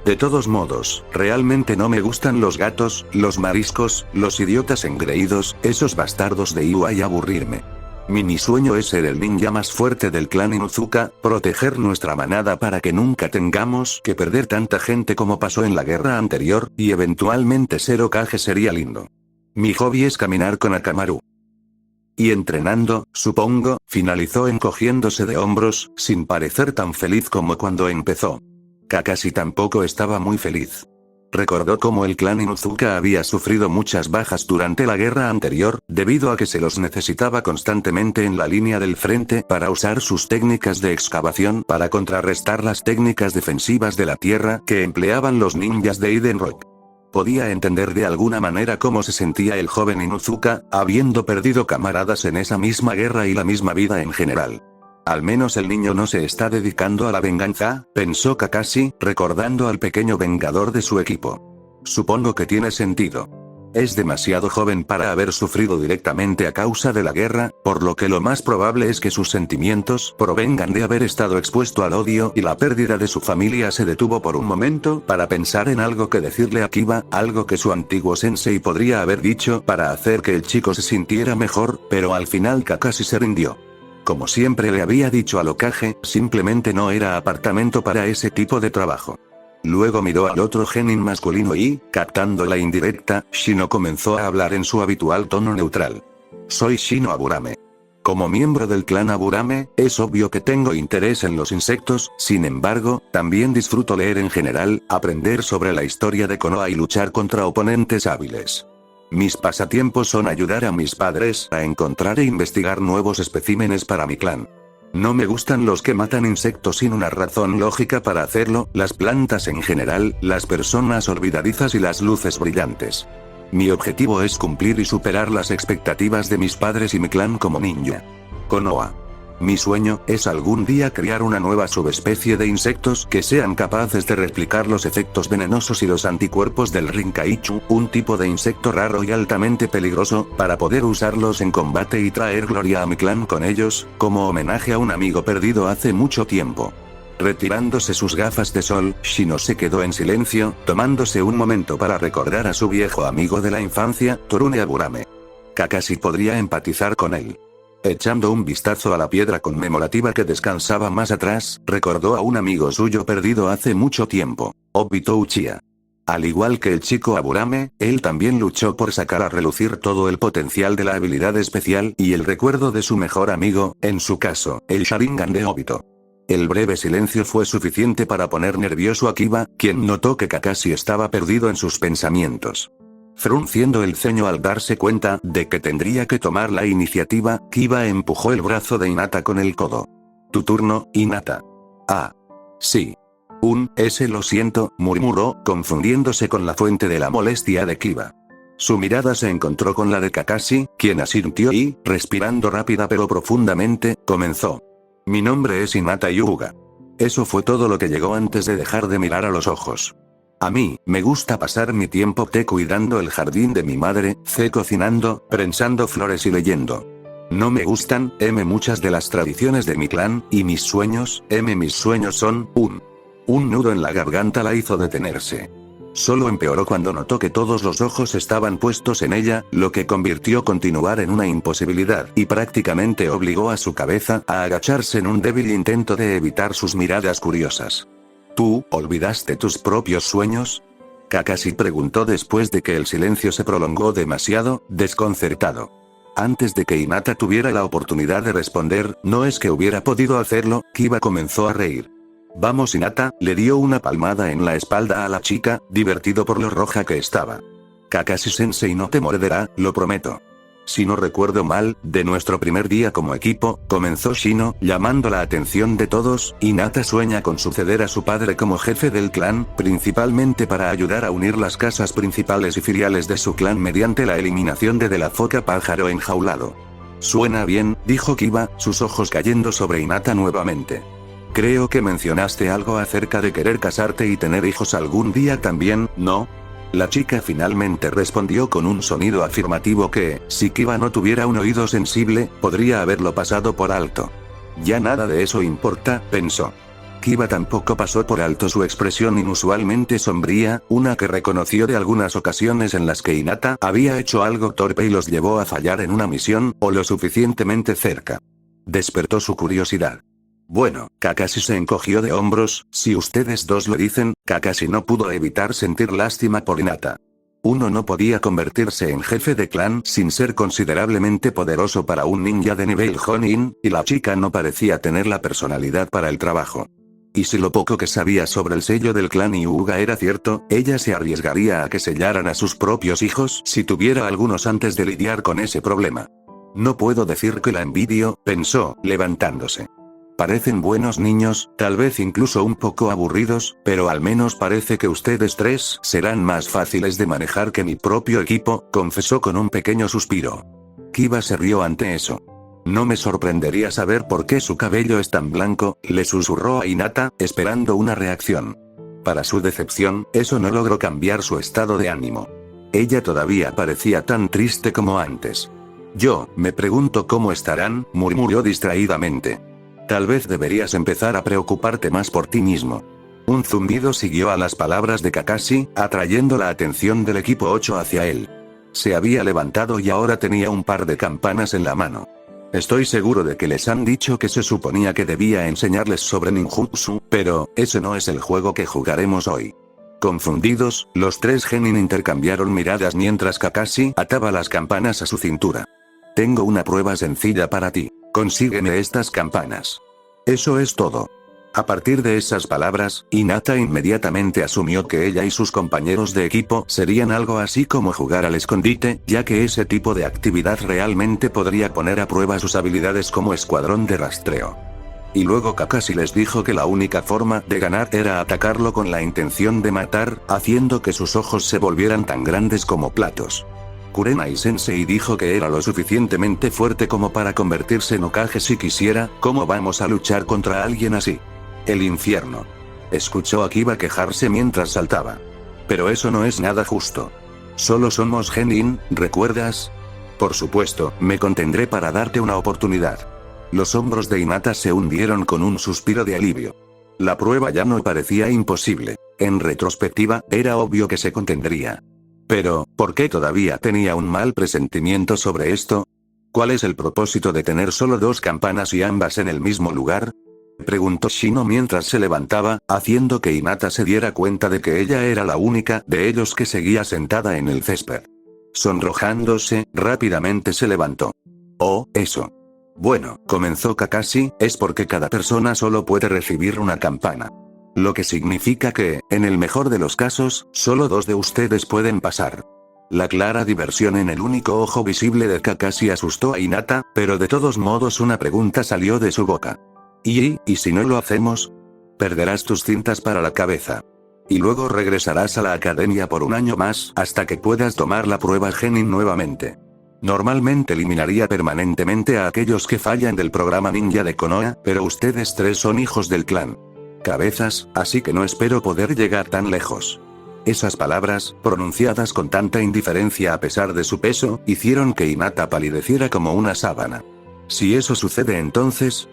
De todos modos, realmente no me gustan los gatos, los mariscos, los idiotas engreídos, esos bastardos de Iwa y aburrirme. Mi sueño es ser el ninja más fuerte del clan Inuzuka, proteger nuestra manada para que nunca tengamos que perder tanta gente como pasó en la guerra anterior, y eventualmente ser Hokage sería lindo. Mi hobby es caminar con Akamaru. Y entrenando, supongo, finalizó encogiéndose de hombros, sin parecer tan feliz como cuando empezó. Kakashi tampoco estaba muy feliz. Recordó cómo el clan Inuzuka había sufrido muchas bajas durante la guerra anterior, debido a que se los necesitaba constantemente en la línea del frente para usar sus técnicas de excavación para contrarrestar las técnicas defensivas de la tierra que empleaban los ninjas de Eden Rock. Podía entender de alguna manera cómo se sentía el joven Inuzuka, habiendo perdido camaradas en esa misma guerra y la misma vida en general. Al menos el niño no se está dedicando a la venganza, pensó Kakashi, recordando al pequeño vengador de su equipo. Supongo que tiene sentido. Es demasiado joven para haber sufrido directamente a causa de la guerra, por lo que lo más probable es que sus sentimientos provengan de haber estado expuesto al odio y la pérdida de su familia. Se detuvo por un momento para pensar en algo que decirle a Kiba, algo que su antiguo sensei podría haber dicho para hacer que el chico se sintiera mejor, pero al final Kakashi se rindió. Como siempre le había dicho al Hokage, simplemente no era apartamento para ese tipo de trabajo. Luego miró al otro genin masculino y, captando la indirecta, Shino comenzó a hablar en su habitual tono neutral. Soy Shino Aburame. Como miembro del clan Aburame, es obvio que tengo interés en los insectos, sin embargo, también disfruto leer en general, aprender sobre la historia de Konoha y luchar contra oponentes hábiles. Mis pasatiempos son ayudar a mis padres a encontrar e investigar nuevos especímenes para mi clan. No me gustan los que matan insectos sin una razón lógica para hacerlo, las plantas en general, las personas olvidadizas y las luces brillantes. Mi objetivo es cumplir y superar las expectativas de mis padres y mi clan como ninja. Konoha. Mi sueño es algún día crear una nueva subespecie de insectos que sean capaces de replicar los efectos venenosos y los anticuerpos del Rinkaichu, un tipo de insecto raro y altamente peligroso, para poder usarlos en combate y traer gloria a mi clan con ellos, como homenaje a un amigo perdido hace mucho tiempo. Retirándose sus gafas de sol, Shino se quedó en silencio, tomándose un momento para recordar a su viejo amigo de la infancia, Torune Aburame. Kakashi podría empatizar con él. Echando un vistazo a la piedra conmemorativa que descansaba más atrás, recordó a un amigo suyo perdido hace mucho tiempo, Obito Uchiha. Al igual que el chico Aburame, él también luchó por sacar a relucir todo el potencial de la habilidad especial y el recuerdo de su mejor amigo, en su caso, el Sharingan de Obito. El breve silencio fue suficiente para poner nervioso a Kiba, quien notó que Kakashi estaba perdido en sus pensamientos. Frunciendo el ceño al darse cuenta de que tendría que tomar la iniciativa, Kiba empujó el brazo de Hinata con el codo. Tu turno, Hinata. Ah. Sí. Lo siento, murmuró, confundiéndose con la fuente de la molestia de Kiba. Su mirada se encontró con la de Kakashi, quien asintió y, respirando rápida pero profundamente, comenzó. Mi nombre es Hinata Hyuga. Eso fue todo lo que llegó antes de dejar de mirar a los ojos. A mí, me gusta pasar mi tiempo T cuidando el jardín de mi madre, C cocinando, prensando flores y leyendo. No me gustan, M muchas de las tradiciones de mi clan, y mis sueños, M mis sueños son, un nudo en la garganta la hizo detenerse. Solo empeoró cuando notó que todos los ojos estaban puestos en ella, lo que convirtió continuar en una imposibilidad, y prácticamente obligó a su cabeza a agacharse en un débil intento de evitar sus miradas curiosas. ¿Tú, olvidaste tus propios sueños? Kakashi preguntó después de que el silencio se prolongó demasiado, desconcertado. Antes de que Hinata tuviera la oportunidad de responder, no es que hubiera podido hacerlo, Kiba comenzó a reír. Vamos Hinata, le dio una palmada en la espalda a la chica, divertido por lo roja que estaba. Kakashi-sensei no te morderá, lo prometo. Si no recuerdo mal, de nuestro primer día como equipo, comenzó Shino, llamando la atención de todos, Hinata sueña con suceder a su padre como jefe del clan, principalmente para ayudar a unir las casas principales y filiales de su clan mediante la eliminación de la foca pájaro enjaulado. Suena bien, dijo Kiba, sus ojos cayendo sobre Hinata nuevamente. Creo que mencionaste algo acerca de querer casarte y tener hijos algún día también, ¿no? La chica finalmente respondió con un sonido afirmativo que, si Kiba no tuviera un oído sensible, podría haberlo pasado por alto. Ya nada de eso importa, pensó. Kiba tampoco pasó por alto su expresión inusualmente sombría, una que reconoció de algunas ocasiones en las que Hinata había hecho algo torpe y los llevó a fallar en una misión, o lo suficientemente cerca. Despertó su curiosidad. Bueno, Kakashi se encogió de hombros, si ustedes dos lo dicen, Kakashi no pudo evitar sentir lástima por Hinata. Uno no podía convertirse en jefe de clan sin ser considerablemente poderoso para un ninja de nivel Jonin, y la chica no parecía tener la personalidad para el trabajo. Y si lo poco que sabía sobre el sello del clan Hyuga era cierto, ella se arriesgaría a que sellaran a sus propios hijos si tuviera algunos antes de lidiar con ese problema. No puedo decir que la envidio, pensó, levantándose. Parecen buenos niños, tal vez incluso un poco aburridos, pero al menos parece que ustedes tres serán más fáciles de manejar que mi propio equipo, confesó con un pequeño suspiro. Kiba se rió ante eso. No me sorprendería saber por qué su cabello es tan blanco, le susurró a Hinata, esperando una reacción. Para su decepción, eso no logró cambiar su estado de ánimo. Ella todavía parecía tan triste como antes. Yo, me pregunto cómo estarán, murmuró distraídamente. Tal vez deberías empezar a preocuparte más por ti mismo. Un zumbido siguió a las palabras de Kakashi, atrayendo la atención del equipo 8 hacia él. Se había levantado y ahora tenía un par de campanas en la mano. Estoy seguro de que les han dicho que se suponía que debía enseñarles sobre ninjutsu, pero, ese no es el juego que jugaremos hoy. Confundidos, los tres genin intercambiaron miradas mientras Kakashi ataba las campanas a su cintura. Tengo una prueba sencilla para ti. Consígueme estas campanas. Eso es todo. A partir de esas palabras, Hinata inmediatamente asumió que ella y sus compañeros de equipo serían algo así como jugar al escondite, ya que ese tipo de actividad realmente podría poner a prueba sus habilidades como escuadrón de rastreo. Y luego Kakashi les dijo que la única forma de ganar era atacarlo con la intención de matar, haciendo que sus ojos se volvieran tan grandes como platos. Kurenai-sensei dijo que era lo suficientemente fuerte como para convertirse en Hokage si quisiera, ¿cómo vamos a luchar contra alguien así? El infierno. Escuchó a Kiba quejarse mientras saltaba. Pero eso no es nada justo. Solo somos genin, ¿recuerdas? Por supuesto, me contendré para darte una oportunidad. Los hombros de Hinata se hundieron con un suspiro de alivio. La prueba ya no parecía imposible. En retrospectiva, era obvio que se contendría. Pero, ¿por qué todavía tenía un mal presentimiento sobre esto? ¿Cuál es el propósito de tener solo dos campanas y ambas en el mismo lugar? Preguntó Shino mientras se levantaba, haciendo que Hinata se diera cuenta de que ella era la única de ellos que seguía sentada en el césped. Sonrojándose, rápidamente se levantó. Oh, eso. Bueno, comenzó Kakashi, es porque cada persona solo puede recibir una campana. Lo que significa que, en el mejor de los casos, solo dos de ustedes pueden pasar. La clara diversión en el único ojo visible de Kakashi asustó a Hinata, pero de todos modos una pregunta salió de su boca. ¿Y si no lo hacemos? Perderás tus cintas para la cabeza. Y luego regresarás a la academia por un año más, hasta que puedas tomar la prueba genin nuevamente. Normalmente eliminaría permanentemente a aquellos que fallan del programa ninja de Konoha, pero ustedes tres son hijos del clan. Cabezas, así que no espero poder llegar tan lejos. Esas palabras, pronunciadas con tanta indiferencia a pesar de su peso, hicieron que Hinata palideciera como una sábana. Si eso sucede entonces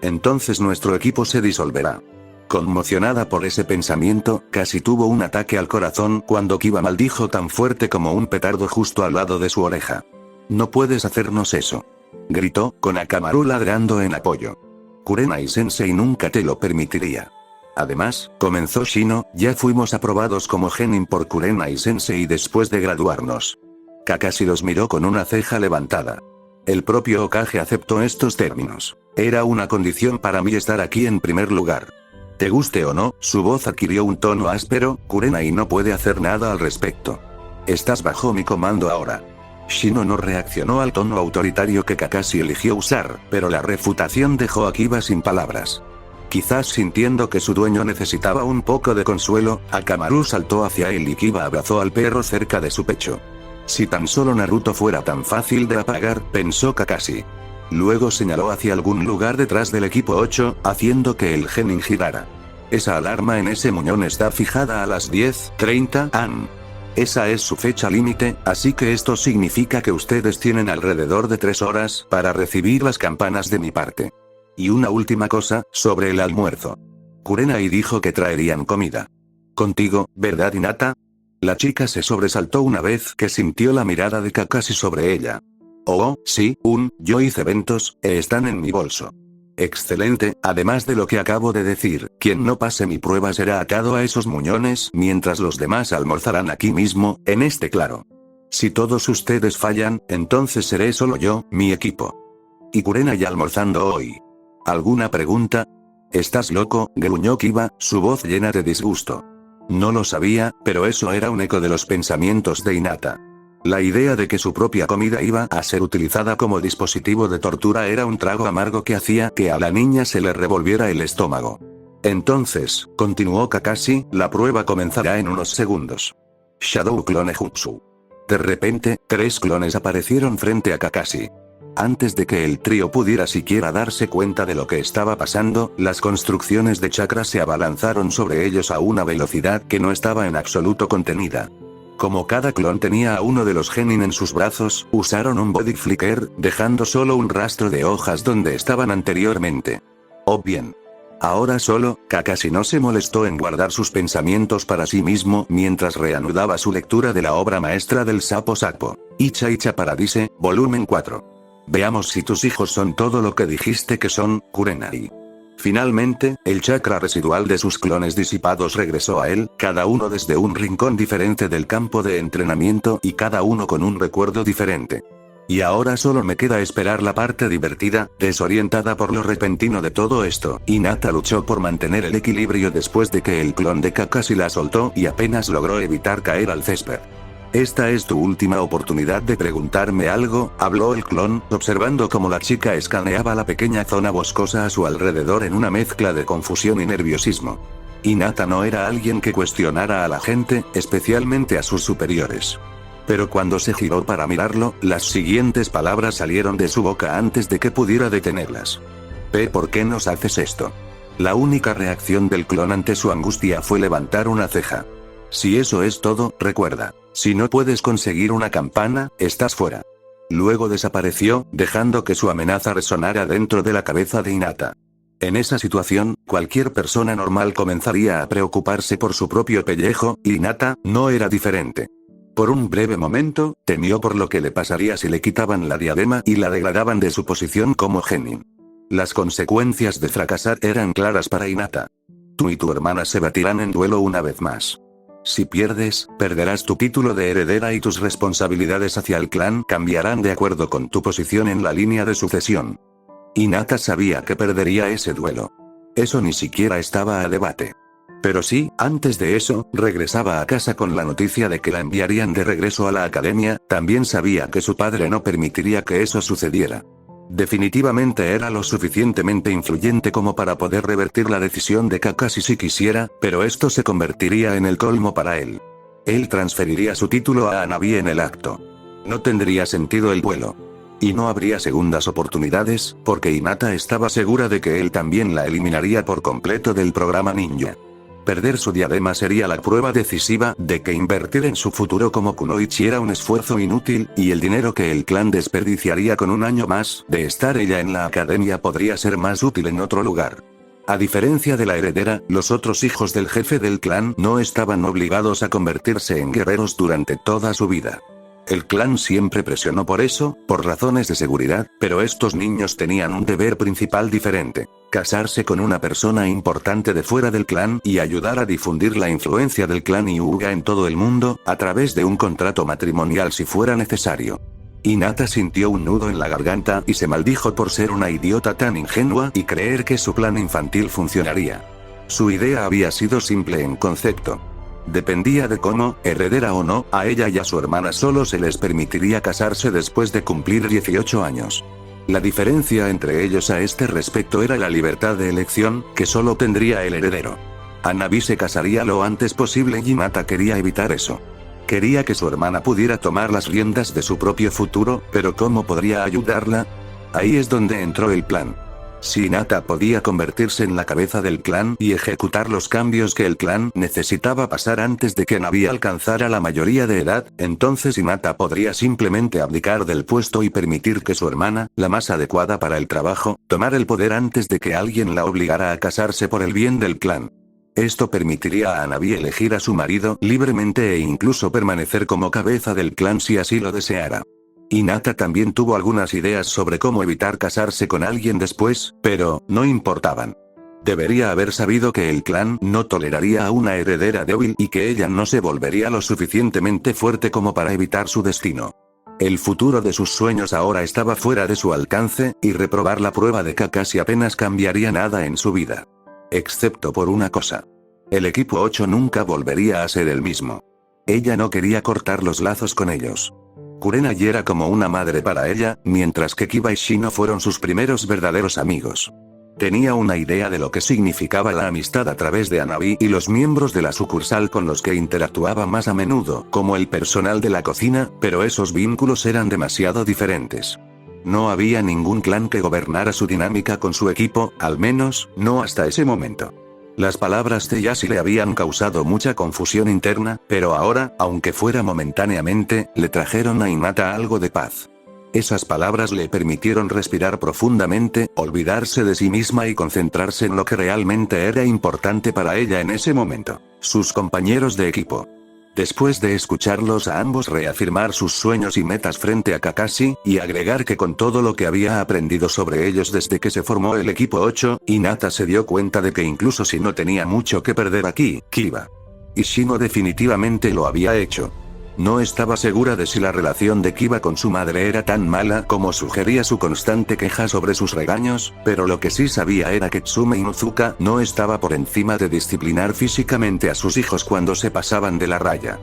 nuestro equipo se disolverá. Conmocionada por ese pensamiento, casi tuvo un ataque al corazón cuando Kiba maldijo tan fuerte como un petardo justo al lado de su oreja. «No puedes hacernos eso», gritó, con Akamaru ladrando en apoyo. «Kurenai-sensei nunca te lo permitiría». Además, comenzó Shino, ya fuimos aprobados como genin por Kurenai-sensei después de graduarnos. Kakashi los miró con una ceja levantada. El propio Hokage aceptó estos términos. Era una condición para mí estar aquí en primer lugar. Te guste o no, su voz adquirió un tono áspero, Kurenai no puede hacer nada al respecto. Estás bajo mi comando ahora. Shino no reaccionó al tono autoritario que Kakashi eligió usar, pero la refutación dejó a Kiba sin palabras. Quizás sintiendo que su dueño necesitaba un poco de consuelo, Akamaru saltó hacia él y Kiba abrazó al perro cerca de su pecho. Si tan solo Naruto fuera tan fácil de apagar, pensó Kakashi. Luego señaló hacia algún lugar detrás del equipo 8, haciendo que el genin girara. Esa alarma en ese muñón está fijada a las 10:30 am. Esa es su fecha límite, así que esto significa que ustedes tienen alrededor de 3 horas para recibir las campanas de mi parte. Y una última cosa, sobre el almuerzo. Kurenai dijo que traerían comida. Contigo, ¿verdad, Hinata? La chica se sobresaltó una vez que sintió la mirada de Kakashi sobre ella. Oh, sí, yo hice eventos, están en mi bolso. Excelente, además de lo que acabo de decir, quien no pase mi prueba será atado a esos muñones mientras los demás almorzarán aquí mismo, en este claro. Si todos ustedes fallan, entonces seré solo yo, mi equipo. Y Kurenai almorzando hoy. ¿Alguna pregunta? ¿Estás loco?, gruñó Kiba, su voz llena de disgusto. No lo sabía, pero eso era un eco de los pensamientos de Hinata. La idea de que su propia comida iba a ser utilizada como dispositivo de tortura era un trago amargo que hacía que a la niña se le revolviera el estómago. Entonces, continuó Kakashi, la prueba comenzará en unos segundos. Shadow Clone Jutsu. De repente, 3 clones aparecieron frente a Kakashi. Antes de que el trío pudiera siquiera darse cuenta de lo que estaba pasando, las construcciones de chakra se abalanzaron sobre ellos a una velocidad que no estaba en absoluto contenida. Como cada clon tenía a uno de los genin en sus brazos, usaron un body flicker, dejando solo un rastro de hojas donde estaban anteriormente. Oh bien. Ahora solo, Kakashi no se molestó en guardar sus pensamientos para sí mismo mientras reanudaba su lectura de la obra maestra del Sapo Sapo. Icha Icha Paradise, volumen 4. Veamos si tus hijos son todo lo que dijiste que son, Kurenai. Finalmente, el chakra residual de sus clones disipados regresó a él, cada uno desde un rincón diferente del campo de entrenamiento y cada uno con un recuerdo diferente. Y ahora solo me queda esperar la parte divertida, desorientada por lo repentino de todo esto. Hinata luchó por mantener el equilibrio después de que el clon de Kakashi la soltó y apenas logró evitar caer al césped. Esta es tu última oportunidad de preguntarme algo, habló el clon, observando cómo la chica escaneaba la pequeña zona boscosa a su alrededor en una mezcla de confusión y nerviosismo. Hinata no era alguien que cuestionara a la gente, especialmente a sus superiores. Pero cuando se giró para mirarlo, las siguientes palabras salieron de su boca antes de que pudiera detenerlas. ¿Por qué nos haces esto? La única reacción del clon ante su angustia fue levantar una ceja. Si eso es todo, recuerda. Si no puedes conseguir una campana, estás fuera. Luego desapareció, dejando que su amenaza resonara dentro de la cabeza de Hinata. En esa situación, cualquier persona normal comenzaría a preocuparse por su propio pellejo, y Hinata no era diferente. Por un breve momento, temió por lo que le pasaría si le quitaban la diadema y la degradaban de su posición como genin. Las consecuencias de fracasar eran claras para Hinata. Tú y tu hermana se batirán en duelo una vez más. Si pierdes, perderás tu título de heredera y tus responsabilidades hacia el clan cambiarán de acuerdo con tu posición en la línea de sucesión. Hinata sabía que perdería ese duelo. Eso ni siquiera estaba a debate. Pero sí, antes de eso, regresaba a casa con la noticia de que la enviarían de regreso a la academia, también sabía que su padre no permitiría que eso sucediera. Definitivamente era lo suficientemente influyente como para poder revertir la decisión de Kakashi si quisiera, pero esto se convertiría en el colmo para él. Él transferiría su título a Hanabi en el acto. No tendría sentido el duelo. Y no habría segundas oportunidades, porque Hinata estaba segura de que él también la eliminaría por completo del programa ninja. Perder su diadema sería la prueba decisiva de que invertir en su futuro como kunoichi era un esfuerzo inútil, y el dinero que el clan desperdiciaría con un año más de estar ella en la academia podría ser más útil en otro lugar. A diferencia de la heredera, los otros hijos del jefe del clan no estaban obligados a convertirse en guerreros durante toda su vida. El clan siempre presionó por eso, por razones de seguridad, pero estos niños tenían un deber principal diferente: casarse con una persona importante de fuera del clan y ayudar a difundir la influencia del clan Hyuga en todo el mundo, a través de un contrato matrimonial si fuera necesario. Hinata sintió un nudo en la garganta y se maldijo por ser una idiota tan ingenua y creer que su plan infantil funcionaría. Su idea había sido simple en concepto. Dependía de cómo, heredera o no, a ella y a su hermana solo se les permitiría casarse después de cumplir 18 años. La diferencia entre ellos a este respecto era la libertad de elección, que solo tendría el heredero. Hanabi se casaría lo antes posible y Hinata quería evitar eso. Quería que su hermana pudiera tomar las riendas de su propio futuro, pero ¿cómo podría ayudarla? Ahí es donde entró el plan. Si Hinata podía convertirse en la cabeza del clan y ejecutar los cambios que el clan necesitaba pasar antes de que Hanabi alcanzara la mayoría de edad, entonces Hinata podría simplemente abdicar del puesto y permitir que su hermana, la más adecuada para el trabajo, tomara el poder antes de que alguien la obligara a casarse por el bien del clan. Esto permitiría a Hanabi elegir a su marido libremente e incluso permanecer como cabeza del clan si así lo deseara. Hinata también tuvo algunas ideas sobre cómo evitar casarse con alguien después, pero no importaban. Debería haber sabido que el clan no toleraría a una heredera débil y que ella no se volvería lo suficientemente fuerte como para evitar su destino. El futuro de sus sueños ahora estaba fuera de su alcance, y reprobar la prueba de Kakashi apenas cambiaría nada en su vida. Excepto por una cosa. El equipo 8 nunca volvería a ser el mismo. Ella no quería cortar los lazos con ellos. Kurenai era como una madre para ella, mientras que Kiba y Shino fueron sus primeros verdaderos amigos. Tenía una idea de lo que significaba la amistad a través de Hanabi y los miembros de la sucursal con los que interactuaba más a menudo, como el personal de la cocina, pero esos vínculos eran demasiado diferentes. No había ningún clan que gobernara su dinámica con su equipo, al menos, no hasta ese momento. Las palabras de Yashi le habían causado mucha confusión interna, pero ahora, aunque fuera momentáneamente, le trajeron a Hinata algo de paz. Esas palabras le permitieron respirar profundamente, olvidarse de sí misma y concentrarse en lo que realmente era importante para ella en ese momento: sus compañeros de equipo. Después de escucharlos a ambos reafirmar sus sueños y metas frente a Kakashi, y agregar que con todo lo que había aprendido sobre ellos desde que se formó el equipo 8, Hinata se dio cuenta de que incluso si no tenía mucho que perder aquí, Kiba y Shino definitivamente lo había hecho. No estaba segura de si la relación de Kiba con su madre era tan mala como sugería su constante queja sobre sus regaños, pero lo que sí sabía era que Tsume Inuzuka no estaba por encima de disciplinar físicamente a sus hijos cuando se pasaban de la raya.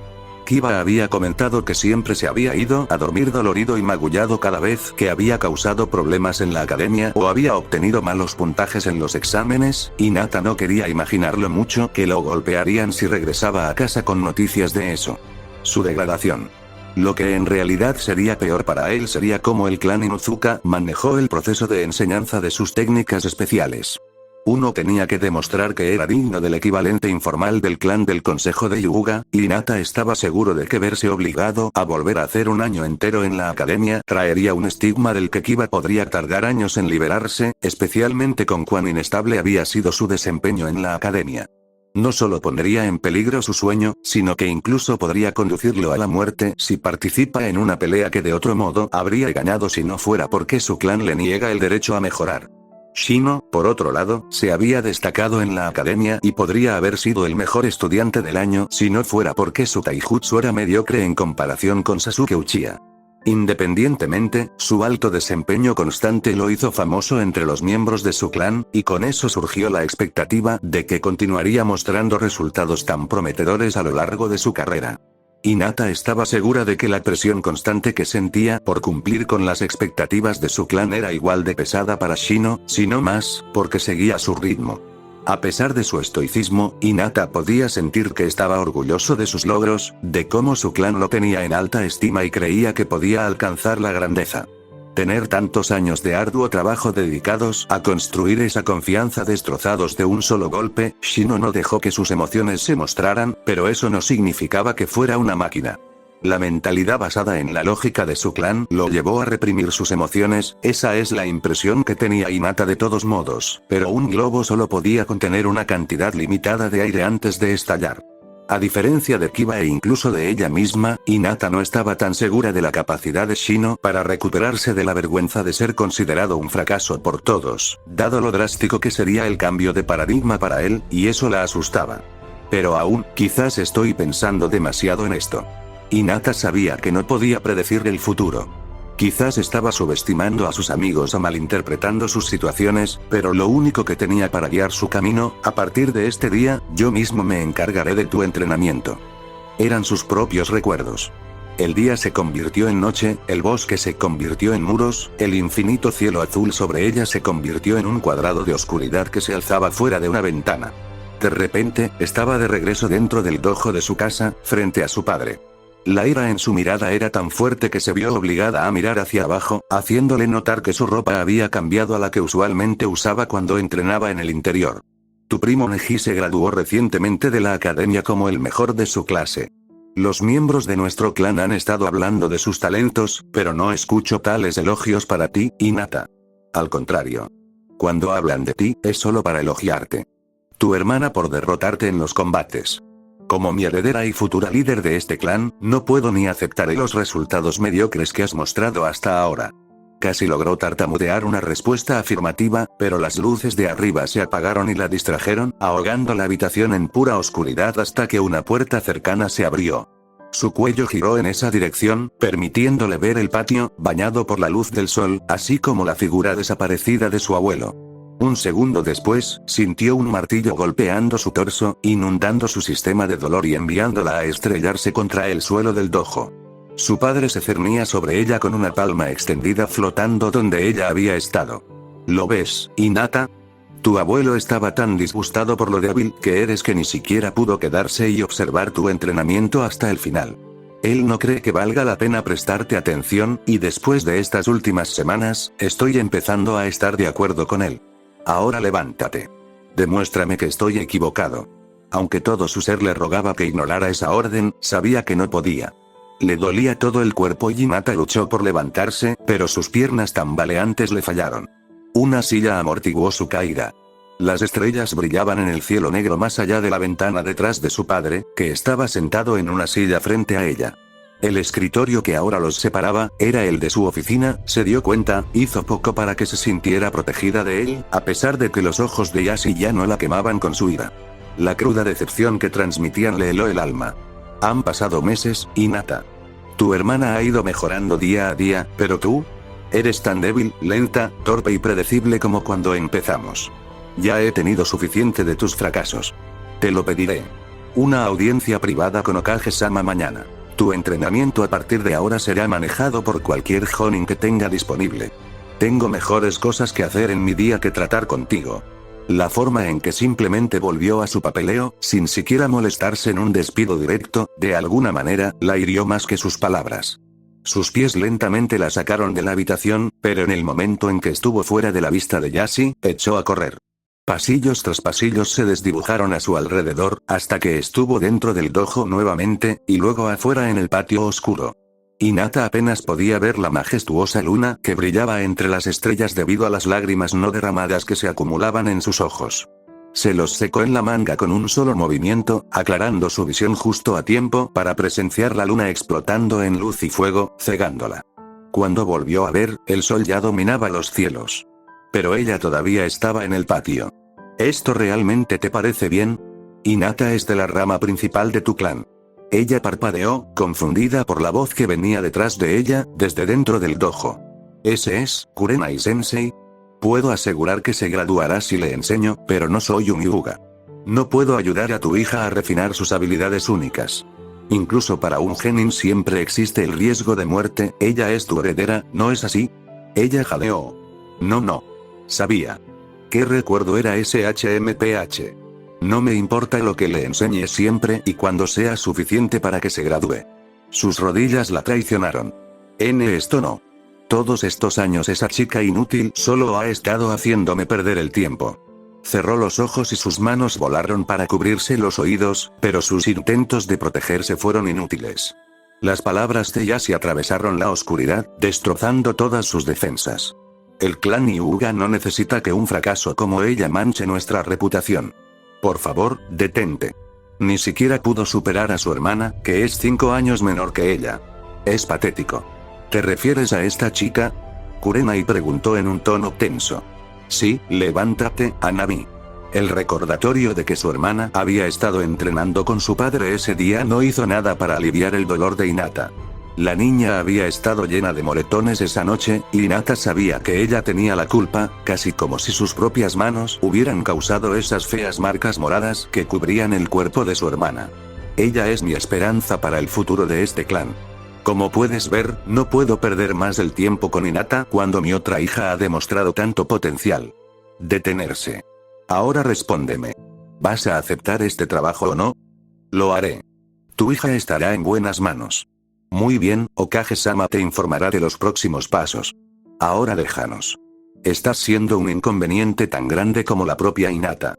Kiba había comentado que siempre se había ido a dormir dolorido y magullado cada vez que había causado problemas en la academia o había obtenido malos puntajes en los exámenes, y Hinata no quería imaginar lo mucho que lo golpearían si regresaba a casa con noticias de eso. Su degradación. Lo que en realidad sería peor para él sería cómo el clan Inuzuka manejó el proceso de enseñanza de sus técnicas especiales. Uno tenía que demostrar que era digno del equivalente informal del clan del Consejo de Hyuga, y Hinata estaba seguro de que verse obligado a volver a hacer un año entero en la academia traería un estigma del que Kiba podría tardar años en liberarse, especialmente con cuán inestable había sido su desempeño en la academia. No solo pondría en peligro su sueño, sino que incluso podría conducirlo a la muerte si participa en una pelea que de otro modo habría ganado si no fuera porque su clan le niega el derecho a mejorar. Shino, por otro lado, se había destacado en la academia y podría haber sido el mejor estudiante del año si no fuera porque su taijutsu era mediocre en comparación con Sasuke Uchiha. Independientemente, su alto desempeño constante lo hizo famoso entre los miembros de su clan, y con eso surgió la expectativa de que continuaría mostrando resultados tan prometedores a lo largo de su carrera. Hinata estaba segura de que la presión constante que sentía por cumplir con las expectativas de su clan era igual de pesada para Shino, si no más, porque seguía su ritmo. A pesar de su estoicismo, Hinata podía sentir que estaba orgulloso de sus logros, de cómo su clan lo tenía en alta estima y creía que podía alcanzar la grandeza. Tener tantos años de arduo trabajo dedicados a construir esa confianza destrozados de un solo golpe, Shino no dejó que sus emociones se mostraran, pero eso no significaba que fuera una máquina. La mentalidad basada en la lógica de su clan lo llevó a reprimir sus emociones, esa es la impresión que tenía Hinata de todos modos, pero un globo solo podía contener una cantidad limitada de aire antes de estallar. A diferencia de Kiba e incluso de ella misma, Hinata no estaba tan segura de la capacidad de Shino para recuperarse de la vergüenza de ser considerado un fracaso por todos, dado lo drástico que sería el cambio de paradigma para él, y eso la asustaba. Pero aún, quizás estoy pensando demasiado en esto. Hinata sabía que no podía predecir el futuro. Quizás estaba subestimando a sus amigos o malinterpretando sus situaciones, pero lo único que tenía para guiar su camino, a partir de este día, yo mismo me encargaré de tu entrenamiento. Eran sus propios recuerdos. El día se convirtió en noche, el bosque se convirtió en muros, el infinito cielo azul sobre ella se convirtió en un cuadrado de oscuridad que se alzaba fuera de una ventana. De repente, estaba de regreso dentro del dojo de su casa, frente a su padre. La ira en su mirada era tan fuerte que se vio obligada a mirar hacia abajo, haciéndole notar que su ropa había cambiado a la que usualmente usaba cuando entrenaba en el interior. Tu primo Neji se graduó recientemente de la academia como el mejor de su clase. Los miembros de nuestro clan han estado hablando de sus talentos, pero no escucho tales elogios para ti, Hinata. Al contrario. Cuando hablan de ti, es solo para elogiarte. Tu hermana por derrotarte en los combates. Como mi heredera y futura líder de este clan, no puedo ni aceptaré los resultados mediocres que has mostrado hasta ahora. Casi logró tartamudear una respuesta afirmativa, pero las luces de arriba se apagaron y la distrajeron, ahogando la habitación en pura oscuridad hasta que una puerta cercana se abrió. Su cuello giró en esa dirección, permitiéndole ver el patio, bañado por la luz del sol, así como la figura desaparecida de su abuelo. Un segundo después, sintió un martillo golpeando su torso, inundando su sistema de dolor y enviándola a estrellarse contra el suelo del dojo. Su padre se cernía sobre ella con una palma extendida flotando donde ella había estado. ¿Lo ves, Hinata? Tu abuelo estaba tan disgustado por lo débil que eres que ni siquiera pudo quedarse y observar tu entrenamiento hasta el final. Él no cree que valga la pena prestarte atención, y después de estas últimas semanas, estoy empezando a estar de acuerdo con él. Ahora levántate. Demuéstrame que estoy equivocado. Aunque todo su ser le rogaba que ignorara esa orden, sabía que no podía. Le dolía todo el cuerpo y Hinata luchó por levantarse, pero sus piernas tambaleantes le fallaron. Una silla amortiguó su caída. Las estrellas brillaban en el cielo negro más allá de la ventana detrás de su padre, que estaba sentado en una silla frente a ella. El escritorio que ahora los separaba, era el de su oficina, se dio cuenta, hizo poco para que se sintiera protegida de él, a pesar de que los ojos de Yashi ya no la quemaban con su ira. La cruda decepción que transmitían le heló el alma. Han pasado meses, Hinata. Tu hermana ha ido mejorando día a día, pero tú, eres tan débil, lenta, torpe y predecible como cuando empezamos. Ya he tenido suficiente de tus fracasos. Te lo pediré. Una audiencia privada con Okage-sama mañana. Tu entrenamiento a partir de ahora será manejado por cualquier jonin que tenga disponible. Tengo mejores cosas que hacer en mi día que tratar contigo. La forma en que simplemente volvió a su papeleo, sin siquiera molestarse en un despido directo, de alguna manera, la hirió más que sus palabras. Sus pies lentamente la sacaron de la habitación, pero en el momento en que estuvo fuera de la vista de Yashi, echó a correr. Pasillos tras pasillos se desdibujaron a su alrededor, hasta que estuvo dentro del dojo nuevamente, y luego afuera en el patio oscuro. Hinata apenas podía ver la majestuosa luna que brillaba entre las estrellas debido a las lágrimas no derramadas que se acumulaban en sus ojos. Se los secó en la manga con un solo movimiento, aclarando su visión justo a tiempo para presenciar la luna explotando en luz y fuego, cegándola. Cuando volvió a ver, el sol ya dominaba los cielos. Pero ella todavía estaba en el patio. ¿Esto realmente te parece bien? Hinata es de la rama principal de tu clan. Ella parpadeó, confundida por la voz que venía detrás de ella, desde dentro del dojo. ¿Ese es, Kurenai-sensei? Puedo asegurar que se graduará si le enseño, pero no soy un Hyuga. No puedo ayudar a tu hija a refinar sus habilidades únicas. Incluso para un genin siempre existe el riesgo de muerte, ella es tu heredera, ¿no es así? Ella jaleó. No. Sabía. ¿Qué recuerdo era ese HMPH? No me importa lo que le enseñe siempre y cuando sea suficiente para que se gradúe. Sus rodillas la traicionaron. Esto no. Todos estos años esa chica inútil solo ha estado haciéndome perder el tiempo. Cerró los ojos y sus manos volaron para cubrirse los oídos, pero sus intentos de protegerse fueron inútiles. Las palabras de Yashi atravesaron la oscuridad, destrozando todas sus defensas. El clan Hyuga no necesita que un fracaso como ella manche nuestra reputación. Por favor, detente. Ni siquiera pudo superar a su hermana, que es 5 años menor que ella. Es patético. ¿Te refieres a esta chica? Kurenai preguntó en un tono tenso. Sí, levántate, Hanabi. El recordatorio de que su hermana había estado entrenando con su padre ese día no hizo nada para aliviar el dolor de Hinata. La niña había estado llena de moretones esa noche, y Hinata sabía que ella tenía la culpa, casi como si sus propias manos hubieran causado esas feas marcas moradas que cubrían el cuerpo de su hermana. Ella es mi esperanza para el futuro de este clan. Como puedes ver, no puedo perder más el tiempo con Hinata cuando mi otra hija ha demostrado tanto potencial. Detenerse. Ahora respóndeme. ¿Vas a aceptar este trabajo o no? Lo haré. Tu hija estará en buenas manos. Muy bien, Okage-sama te informará de los próximos pasos. Ahora déjanos. Estás siendo un inconveniente tan grande como la propia Hinata.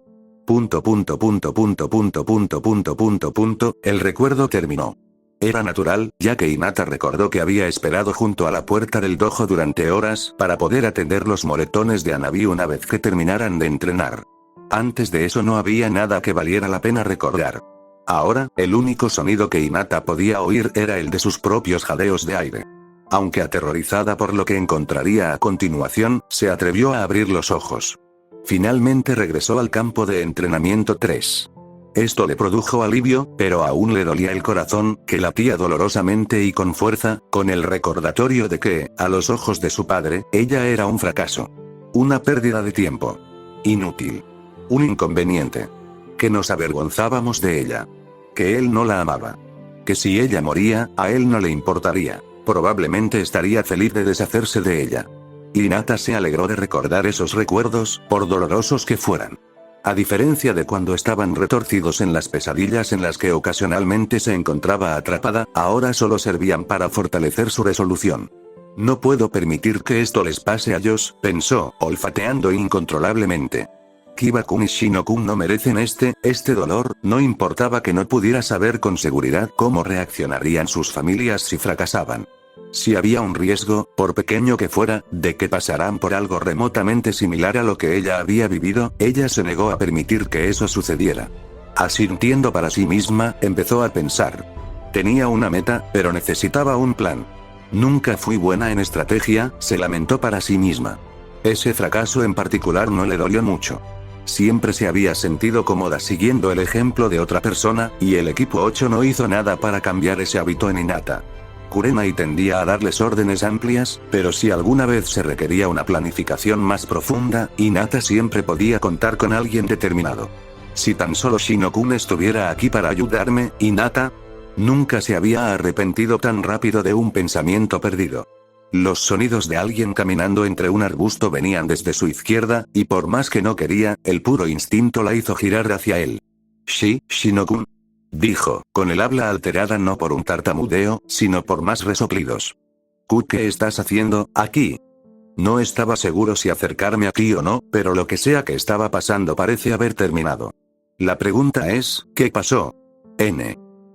El recuerdo terminó. Era natural, ya que Hinata recordó que había esperado junto a la puerta del dojo durante horas para poder atender los moretones de Hanabi una vez que terminaran de entrenar. Antes de eso no había nada que valiera la pena recordar. Ahora, el único sonido que Hinata podía oír era el de sus propios jadeos de aire. Aunque aterrorizada por lo que encontraría a continuación, se atrevió a abrir los ojos. Finalmente regresó al campo de entrenamiento 3. Esto le produjo alivio, pero aún le dolía el corazón, que latía dolorosamente y con fuerza, con el recordatorio de que, a los ojos de su padre, ella era un fracaso. Una pérdida de tiempo. Inútil. Un inconveniente. Que nos avergonzábamos de ella. Que él no la amaba. Que si ella moría, a él no le importaría. Probablemente estaría feliz de deshacerse de ella. Hinata se alegró de recordar esos recuerdos, por dolorosos que fueran. A diferencia de cuando estaban retorcidos en las pesadillas en las que ocasionalmente se encontraba atrapada, ahora solo servían para fortalecer su resolución. No puedo permitir que esto les pase a ellos, pensó, olfateando incontrolablemente. Kiba-kun y Shino-kun no merecen este dolor, no importaba que no pudiera saber con seguridad cómo reaccionarían sus familias si fracasaban. Si había un riesgo, por pequeño que fuera, de que pasaran por algo remotamente similar a lo que ella había vivido, ella se negó a permitir que eso sucediera. Asintiendo para sí misma, empezó a pensar. Tenía una meta, pero necesitaba un plan. Nunca fui buena en estrategia, se lamentó para sí misma. Ese fracaso en particular no le dolió mucho. Siempre se había sentido cómoda siguiendo el ejemplo de otra persona, y el equipo 8 no hizo nada para cambiar ese hábito en Hinata. Kurenai tendía a darles órdenes amplias, pero si alguna vez se requería una planificación más profunda, Hinata siempre podía contar con alguien determinado. Si tan solo Shino-kun estuviera aquí para ayudarme, Hinata. Nunca se había arrepentido tan rápido de un pensamiento perdido. Los sonidos de alguien caminando entre un arbusto venían desde su izquierda, y por más que no quería, el puro instinto la hizo girar hacia él. Shino-kun. Dijo, con el habla alterada no por un tartamudeo, sino por más resoplidos. ¿Qué estás haciendo, aquí? No estaba seguro si acercarme aquí o no, pero lo que sea que estaba pasando parece haber terminado. La pregunta es, ¿qué pasó?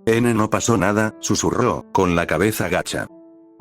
No pasó nada, susurró, con la cabeza gacha.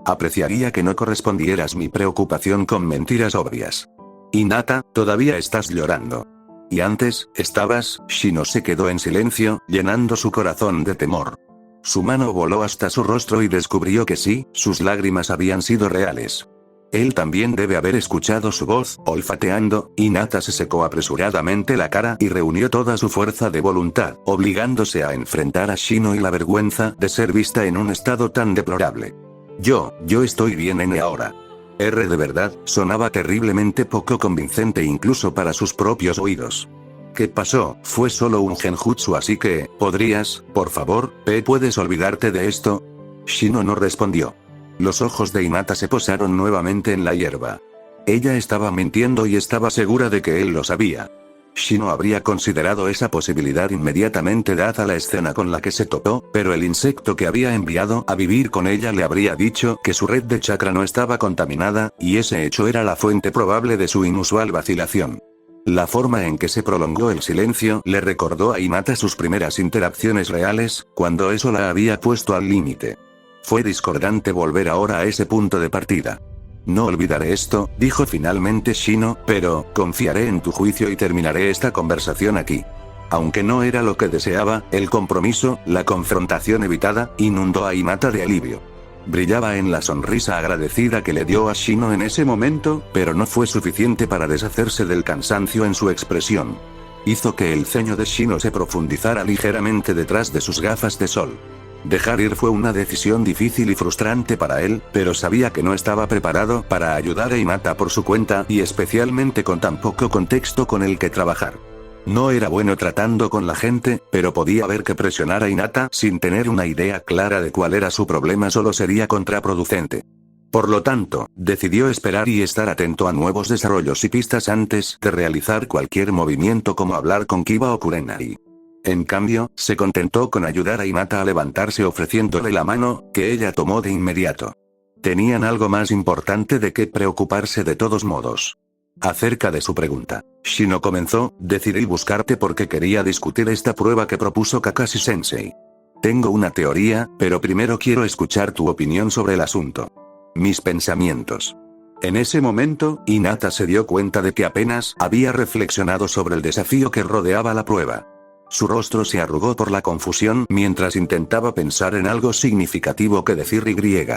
Apreciaría que no correspondieras mi preocupación con mentiras obvias. Hinata, todavía estás llorando. Y antes, estabas. Shino se quedó en silencio, llenando su corazón de temor. Su mano voló hasta su rostro y descubrió que sí, sus lágrimas habían sido reales. Él también debe haber escuchado su voz, olfateando. Hinata se secó apresuradamente la cara y reunió toda su fuerza de voluntad, obligándose a enfrentar a Shino y la vergüenza de ser vista en un estado tan deplorable. Yo estoy bien ahora. De verdad, sonaba terriblemente poco convincente incluso para sus propios oídos. ¿Qué pasó? Fue solo un genjutsu, así que, ¿podrías, por favor, puedes olvidarte de esto? Shino no respondió. Los ojos de Hinata se posaron nuevamente en la hierba. Ella estaba mintiendo y estaba segura de que él lo sabía. Shino habría considerado esa posibilidad inmediatamente dada la escena con la que se topó, pero el insecto que había enviado a vivir con ella le habría dicho que su red de chakra no estaba contaminada, y ese hecho era la fuente probable de su inusual vacilación. La forma en que se prolongó el silencio le recordó a Hinata sus primeras interacciones reales, cuando eso la había puesto al límite. Fue discordante volver ahora a ese punto de partida. No olvidaré esto, dijo finalmente Shino, pero, confiaré en tu juicio y terminaré esta conversación aquí. Aunque no era lo que deseaba, el compromiso, la confrontación evitada, inundó a Hinata de alivio. Brillaba en la sonrisa agradecida que le dio a Shino en ese momento, pero no fue suficiente para deshacerse del cansancio en su expresión. Hizo que el ceño de Shino se profundizara ligeramente detrás de sus gafas de sol. Dejar ir fue una decisión difícil y frustrante para él, pero sabía que no estaba preparado para ayudar a Hinata por su cuenta y especialmente con tan poco contexto con el que trabajar. No era bueno tratando con la gente, pero podía ver que presionar a Hinata sin tener una idea clara de cuál era su problema solo sería contraproducente. Por lo tanto, decidió esperar y estar atento a nuevos desarrollos y pistas antes de realizar cualquier movimiento como hablar con Kiba o Kurenai. En cambio, se contentó con ayudar a Hinata a levantarse ofreciéndole la mano, que ella tomó de inmediato. Tenían algo más importante de qué preocuparse de todos modos. Acerca de su pregunta, Shino comenzó, decidí buscarte porque quería discutir esta prueba que propuso Kakashi-sensei. Tengo una teoría, pero primero quiero escuchar tu opinión sobre el asunto. Mis pensamientos. En ese momento, Hinata se dio cuenta de que apenas había reflexionado sobre el desafío que rodeaba la prueba. Su rostro se arrugó por la confusión mientras intentaba pensar en algo significativo que decir y.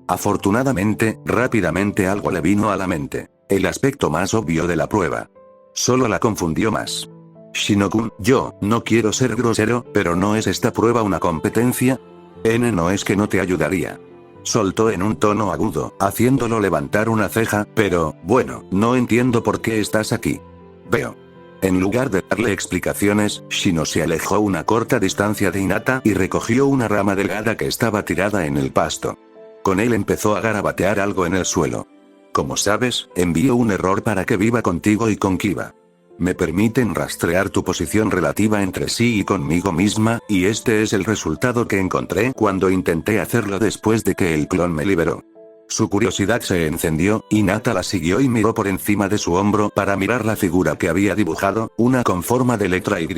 Afortunadamente, rápidamente algo le vino a la mente. El aspecto más obvio de la prueba. Solo la confundió más. Shino-kun, yo, no quiero ser grosero, pero ¿no es esta prueba una competencia? No es que no te ayudaría. Soltó en un tono agudo, haciéndolo levantar una ceja, pero, bueno, no entiendo por qué estás aquí. Veo. En lugar de darle explicaciones, Shino se alejó una corta distancia de Hinata y recogió una rama delgada que estaba tirada en el pasto. Con él empezó a garabatear algo en el suelo. Como sabes, envío un error para que viva contigo y con Kiba. Me permiten rastrear tu posición relativa entre sí y conmigo misma, y este es el resultado que encontré cuando intenté hacerlo después de que el clon me liberó. Su curiosidad se encendió, y Hinata la siguió y miró por encima de su hombro para mirar la figura que había dibujado, una con forma de letra Y.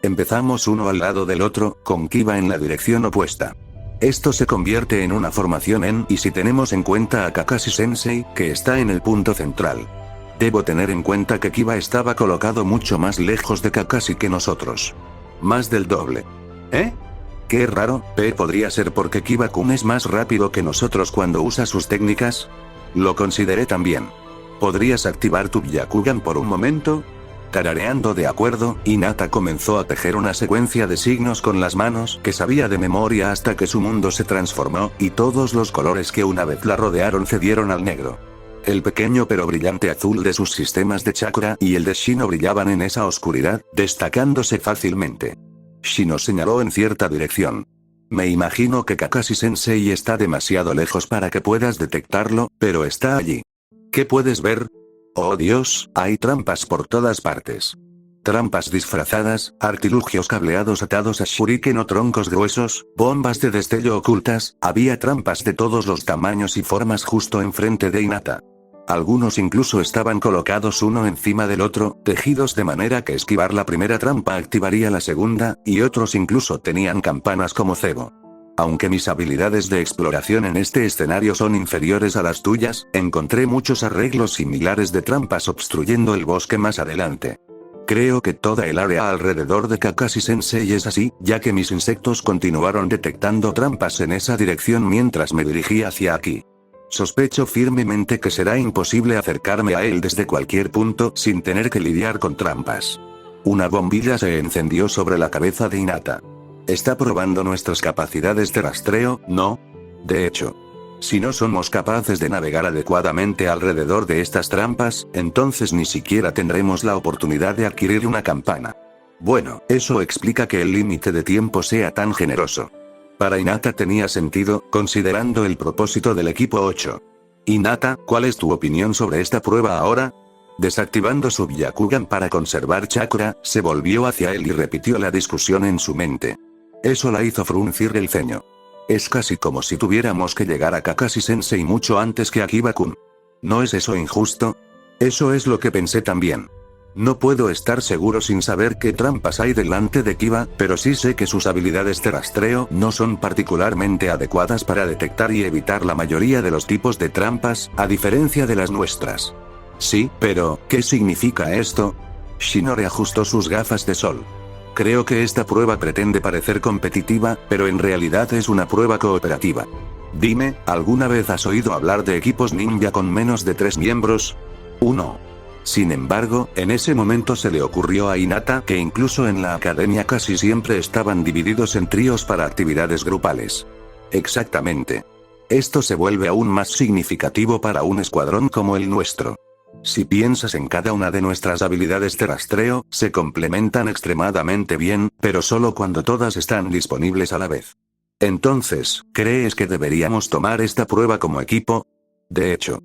Empezamos uno al lado del otro, con Kiba en la dirección opuesta. Esto se convierte en una formación en, y si tenemos en cuenta a Kakashi-sensei, que está en el punto central. Debo tener en cuenta que Kiba estaba colocado mucho más lejos de Kakashi que nosotros. Más del doble. Qué raro, ¿podría ser porque Kiba-kun es más rápido que nosotros cuando usa sus técnicas? Lo consideré también. ¿Podrías activar tu Byakugan por un momento? Tarareando de acuerdo, Hinata comenzó a tejer una secuencia de signos con las manos que sabía de memoria hasta que su mundo se transformó, y todos los colores que una vez la rodearon cedieron al negro. El pequeño pero brillante azul de sus sistemas de chakra y el de Shino brillaban en esa oscuridad, destacándose fácilmente. Shino señaló en cierta dirección. Me imagino que Kakashi-sensei está demasiado lejos para que puedas detectarlo, pero está allí. ¿Qué puedes ver? Oh Dios, hay trampas por todas partes. Trampas disfrazadas, artilugios cableados atados a shuriken o troncos gruesos, bombas de destello ocultas, había trampas de todos los tamaños y formas justo enfrente de Hinata. Algunos incluso estaban colocados uno encima del otro, tejidos de manera que esquivar la primera trampa activaría la segunda, y otros incluso tenían campanas como cebo. Aunque mis habilidades de exploración en este escenario son inferiores a las tuyas, encontré muchos arreglos similares de trampas obstruyendo el bosque más adelante. Creo que toda el área alrededor de Kakashi-sensei es así, ya que mis insectos continuaron detectando trampas en esa dirección mientras me dirigí hacia aquí. Sospecho firmemente que será imposible acercarme a él desde cualquier punto sin tener que lidiar con trampas. Una bombilla se encendió sobre la cabeza de Hinata. Está probando nuestras capacidades de rastreo, ¿no? De hecho, si no somos capaces de navegar adecuadamente alrededor de estas trampas, entonces ni siquiera tendremos la oportunidad de adquirir una campana. Bueno, eso explica que el límite de tiempo sea tan generoso. Para Hinata tenía sentido, considerando el propósito del equipo 8. Hinata, ¿cuál es tu opinión sobre esta prueba ahora? Desactivando su Byakugan para conservar chakra, se volvió hacia él y repitió la discusión en su mente. Eso la hizo fruncir el ceño. Es casi como si tuviéramos que llegar a Kakashi-sensei mucho antes que a Kiba-kun. ¿No es eso injusto? Eso es lo que pensé también. No puedo estar seguro sin saber qué trampas hay delante de Kiba, pero sí sé que sus habilidades de rastreo no son particularmente adecuadas para detectar y evitar la mayoría de los tipos de trampas, a diferencia de las nuestras. Sí, pero, ¿qué significa esto? Shino reajustó sus gafas de sol. Creo que esta prueba pretende parecer competitiva, pero en realidad es una prueba cooperativa. Dime, ¿alguna vez has oído hablar de equipos ninja con menos de 3 miembros? 1. Sin embargo, en ese momento se le ocurrió a Hinata que incluso en la academia casi siempre estaban divididos en tríos para actividades grupales. Exactamente. Esto se vuelve aún más significativo para un escuadrón como el nuestro. Si piensas en cada una de nuestras habilidades de rastreo, se complementan extremadamente bien, pero solo cuando todas están disponibles a la vez. Entonces, ¿crees que deberíamos tomar esta prueba como equipo? De hecho,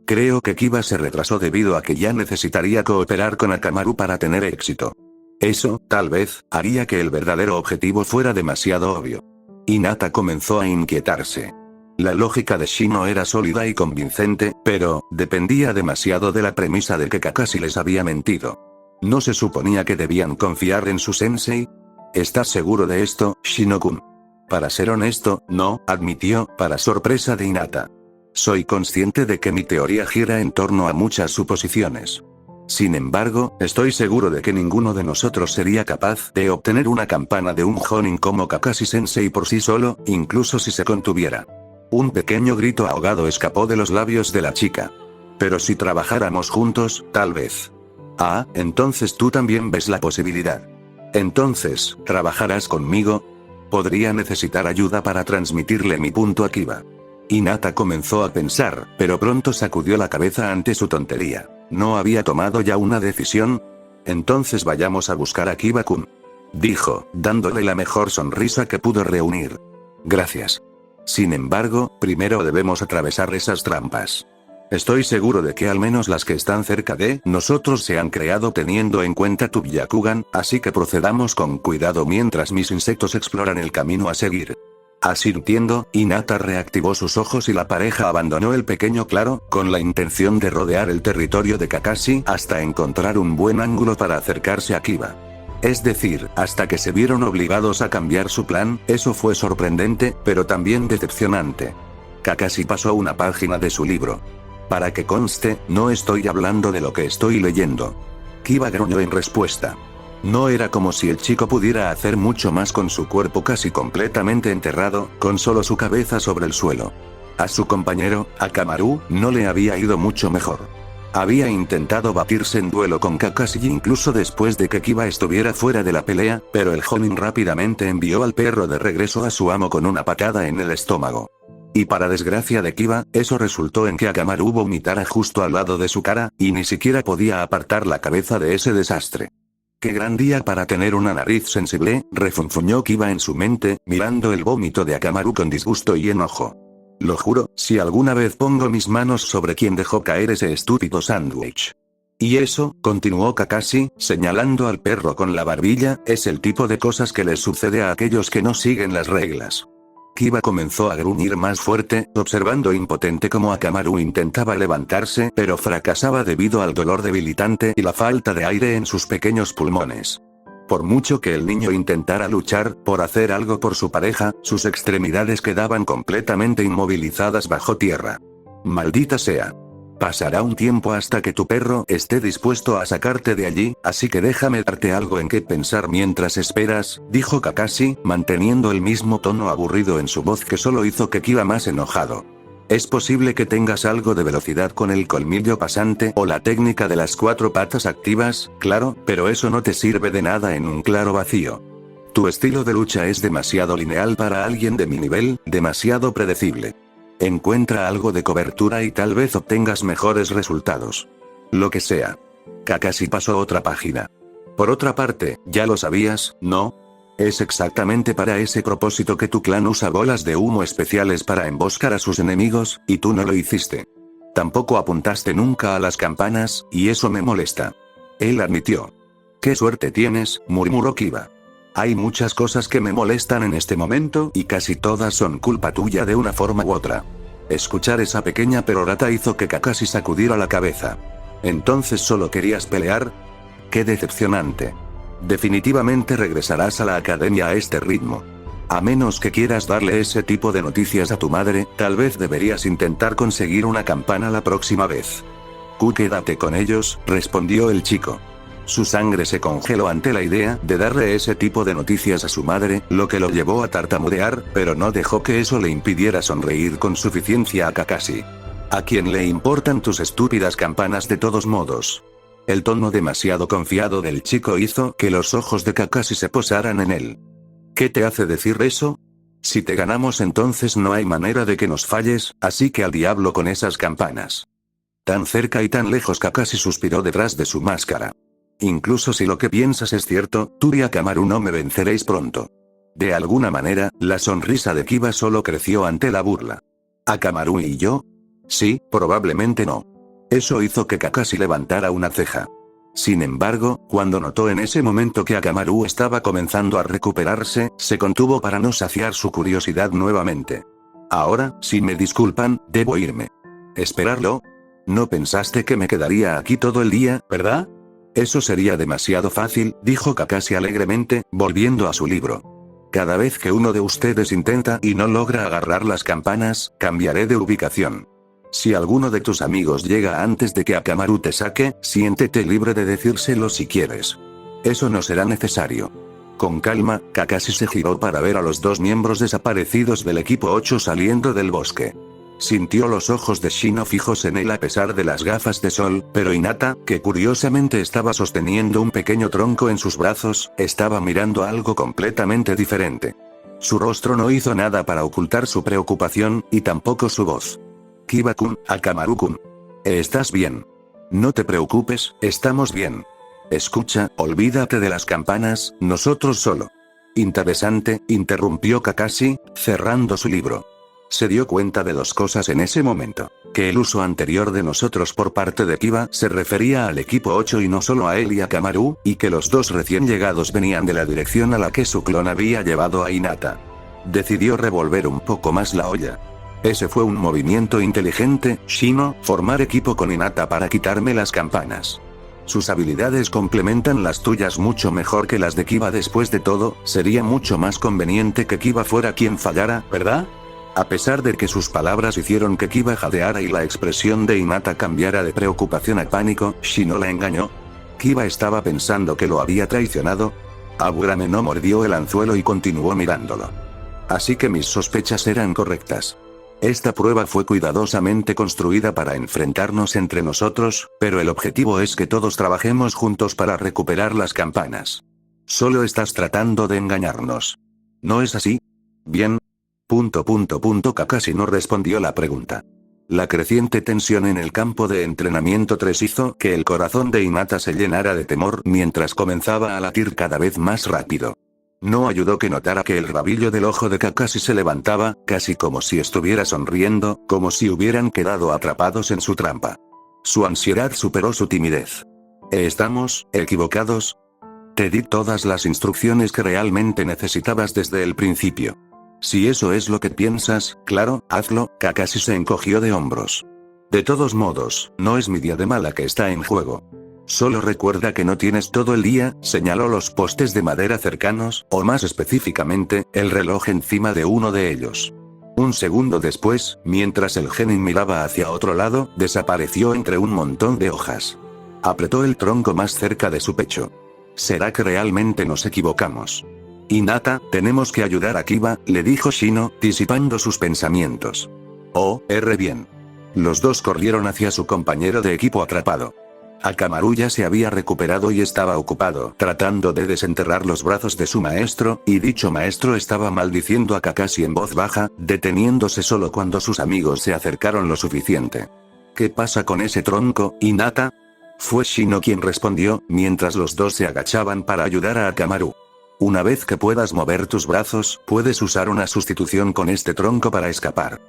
creo que Kiba se retrasó debido a que ya necesitaría cooperar con Akamaru para tener éxito. Eso, tal vez, haría que el verdadero objetivo fuera demasiado obvio. Hinata comenzó a inquietarse. La lógica de Shino era sólida y convincente, pero, dependía demasiado de la premisa de que Kakashi les había mentido. ¿No se suponía que debían confiar en su sensei? ¿Estás seguro de esto, Shino-kun? Para ser honesto, no, admitió, para sorpresa de Hinata. Soy consciente de que mi teoría gira en torno a muchas suposiciones. Sin embargo, estoy seguro de que ninguno de nosotros sería capaz de obtener una campana de un Jonin como Kakashi-sensei por sí solo, incluso si se contuviera. Un pequeño grito ahogado escapó de los labios de la chica. Pero si trabajáramos juntos, tal vez. Ah, entonces tú también ves la posibilidad. Entonces, ¿trabajarás conmigo? Podría necesitar ayuda para transmitirle mi punto a Kiba. Hinata comenzó a pensar, pero pronto sacudió la cabeza ante su tontería. ¿No había tomado ya una decisión? Entonces vayamos a buscar a Kiba-kun. Dijo, dándole la mejor sonrisa que pudo reunir. Gracias. Sin embargo, primero debemos atravesar esas trampas. Estoy seguro de que al menos las que están cerca de nosotros se han creado teniendo en cuenta tu Byakugan, así que procedamos con cuidado mientras mis insectos exploran el camino a seguir. Asintiendo, Hinata reactivó sus ojos y la pareja abandonó el pequeño claro, con la intención de rodear el territorio de Kakashi hasta encontrar un buen ángulo para acercarse a Kiba. Es decir, hasta que se vieron obligados a cambiar su plan. Eso fue sorprendente, pero también decepcionante. Kakashi pasó una página de su libro. Para que conste, no estoy hablando de lo que estoy leyendo. Kiba gruñó en respuesta. No era como si el chico pudiera hacer mucho más con su cuerpo casi completamente enterrado, con solo su cabeza sobre el suelo. A su compañero, Akamaru, no le había ido mucho mejor. Había intentado batirse en duelo con Kakashi incluso después de que Kiba estuviera fuera de la pelea, pero el Jonin rápidamente envió al perro de regreso a su amo con una patada en el estómago. Y para desgracia de Kiba, eso resultó en que Akamaru vomitara justo al lado de su cara, y ni siquiera podía apartar la cabeza de ese desastre. ¡Qué gran día para tener una nariz sensible!, refunfuñó Kiba en su mente, mirando el vómito de Akamaru con disgusto y enojo. Lo juro, si alguna vez pongo mis manos sobre quien dejó caer ese estúpido sándwich. Y eso, continuó Kakashi, señalando al perro con la barbilla, es el tipo de cosas que les sucede a aquellos que no siguen las reglas. Kiba comenzó a gruñir más fuerte, observando impotente cómo Akamaru intentaba levantarse, pero fracasaba debido al dolor debilitante y la falta de aire en sus pequeños pulmones. Por mucho que el niño intentara luchar, por hacer algo por su pareja, sus extremidades quedaban completamente inmovilizadas bajo tierra. Maldita sea. Pasará un tiempo hasta que tu perro esté dispuesto a sacarte de allí, así que déjame darte algo en qué pensar mientras esperas, dijo Kakashi, manteniendo el mismo tono aburrido en su voz que solo hizo que Kiba más enojado. Es posible que tengas algo de velocidad con el colmillo pasante o la técnica de las 4 patas activas, claro, pero eso no te sirve de nada en un claro vacío. Tu estilo de lucha es demasiado lineal para alguien de mi nivel, demasiado predecible. Encuentra algo de cobertura y tal vez obtengas mejores resultados. Lo que sea. Kakashi pasó otra página. Por otra parte, ya lo sabías, ¿no? Es exactamente para ese propósito que tu clan usa bolas de humo especiales para emboscar a sus enemigos, y tú no lo hiciste. Tampoco apuntaste nunca a las campanas, y eso me molesta. Él admitió. «Qué suerte tienes», murmuró Kiba. «Hay muchas cosas que me molestan en este momento y casi todas son culpa tuya de una forma u otra». Escuchar esa pequeña perorata hizo que Kakashi sacudiera la cabeza. «¿Entonces solo querías pelear? ¡Qué decepcionante! Definitivamente regresarás a la academia a este ritmo. A menos que quieras darle ese tipo de noticias a tu madre, tal vez deberías intentar conseguir una campana la próxima vez». «Quédate con ellos», respondió el chico. Su sangre se congeló ante la idea de darle ese tipo de noticias a su madre, lo que lo llevó a tartamudear, pero no dejó que eso le impidiera sonreír con suficiencia a Kakashi. «¿A quién le importan tus estúpidas campanas de todos modos?» El tono demasiado confiado del chico hizo que los ojos de Kakashi se posaran en él. «¿Qué te hace decir eso? Si te ganamos entonces no hay manera de que nos falles, así que al diablo con esas campanas». Tan cerca y tan lejos, Kakashi suspiró detrás de su máscara. «Incluso si lo que piensas es cierto, tú y Akamaru no me venceréis pronto». De alguna manera, la sonrisa de Kiba solo creció ante la burla. «¿Akamaru y yo? Sí, probablemente no». Eso hizo que Kakashi levantara una ceja. Sin embargo, cuando notó en ese momento que Akamaru estaba comenzando a recuperarse, se contuvo para no saciar su curiosidad nuevamente. «Ahora, si me disculpan, debo irme». «¿Esperarlo? No pensaste que me quedaría aquí todo el día, ¿verdad?» «Eso sería demasiado fácil», dijo Kakashi alegremente, volviendo a su libro. «Cada vez que uno de ustedes intenta y no logra agarrar las campanas, cambiaré de ubicación. Si alguno de tus amigos llega antes de que Akamaru te saque, siéntete libre de decírselo si quieres. Eso no será necesario». Con calma, Kakashi se giró para ver a los dos miembros desaparecidos del equipo 8 saliendo del bosque. Sintió los ojos de Shino fijos en él a pesar de las gafas de sol, pero Hinata, que curiosamente estaba sosteniendo un pequeño tronco en sus brazos, estaba mirando algo completamente diferente. Su rostro no hizo nada para ocultar su preocupación, y tampoco su voz. «Kiba-kun, Akamaru-kun. ¿Estás bien? No te preocupes, estamos bien. Escucha, olvídate de las campanas, nosotros solo». «Interesante», interrumpió Kakashi, cerrando su libro. Se dio cuenta de dos cosas en ese momento. Que el uso anterior de nosotros por parte de Kiba se refería al equipo 8 y no solo a él y a Akamaru, y que los dos recién llegados venían de la dirección a la que su clon había llevado a Hinata. Decidió revolver un poco más la olla. «Ese fue un movimiento inteligente, Shino, formar equipo con Hinata para quitarme las campanas. Sus habilidades complementan las tuyas mucho mejor que las de Kiba. Después de todo, sería mucho más conveniente que Kiba fuera quien fallara, ¿verdad?» A pesar de que sus palabras hicieron que Kiba jadeara y la expresión de Hinata cambiara de preocupación a pánico, Shino la engañó. ¿Kiba estaba pensando que lo había traicionado? Aburame no mordió el anzuelo y continuó mirándolo. Así que mis sospechas eran correctas. Esta prueba fue cuidadosamente construida para enfrentarnos entre nosotros, pero el objetivo es que todos trabajemos juntos para recuperar las campanas. Solo estás tratando de engañarnos. ¿No es así? Bien. Kakashi no respondió la pregunta. La creciente tensión en el campo de entrenamiento 3 hizo que el corazón de Hinata se llenara de temor mientras comenzaba a latir cada vez más rápido. No ayudó que notara que el rabillo del ojo de Kakashi se levantaba, casi como si estuviera sonriendo, como si hubieran quedado atrapados en su trampa. Su ansiedad superó su timidez. ¿Estamos equivocados? Te di todas las instrucciones que realmente necesitabas desde el principio. Si eso es lo que piensas, claro, hazlo. Kakashi se encogió de hombros. De todos modos, no es mi día de mala que está en juego. Solo recuerda que no tienes todo el día, señaló los postes de madera cercanos, o más específicamente, el reloj encima de uno de ellos. Un segundo después, mientras el genin miraba hacia otro lado, desapareció entre un montón de hojas. Apretó el tronco más cerca de su pecho. ¿Será que realmente nos equivocamos? Hinata, tenemos que ayudar a Kiba, le dijo Shino, disipando sus pensamientos. Oh, bien. Los dos corrieron hacia su compañero de equipo atrapado. Akamaru ya se había recuperado y estaba ocupado tratando de desenterrar los brazos de su maestro, y dicho maestro estaba maldiciendo a Kakashi en voz baja, deteniéndose solo cuando sus amigos se acercaron lo suficiente. ¿Qué pasa con ese tronco, Hinata? Fue Shino quien respondió, mientras los dos se agachaban para ayudar a Akamaru. Una vez que puedas mover tus brazos, puedes usar una sustitución con este tronco para escapar.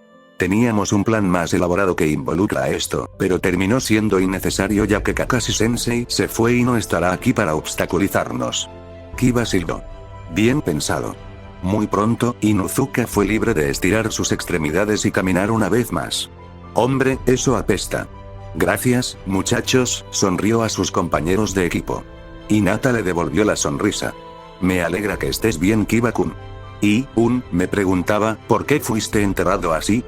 Teníamos un plan más elaborado que involucra a esto, pero terminó siendo innecesario ya que Kakashi-sensei se fue y no estará aquí para obstaculizarnos. Kiba silbó. Bien pensado. Muy pronto, Inuzuka fue libre de estirar sus extremidades y caminar una vez más. Hombre, eso apesta. Gracias, muchachos, sonrió a sus compañeros de equipo. Hinata le devolvió la sonrisa. Me alegra que estés bien, Kiba-kun. Y, me preguntaba, ¿por qué fuiste enterrado así?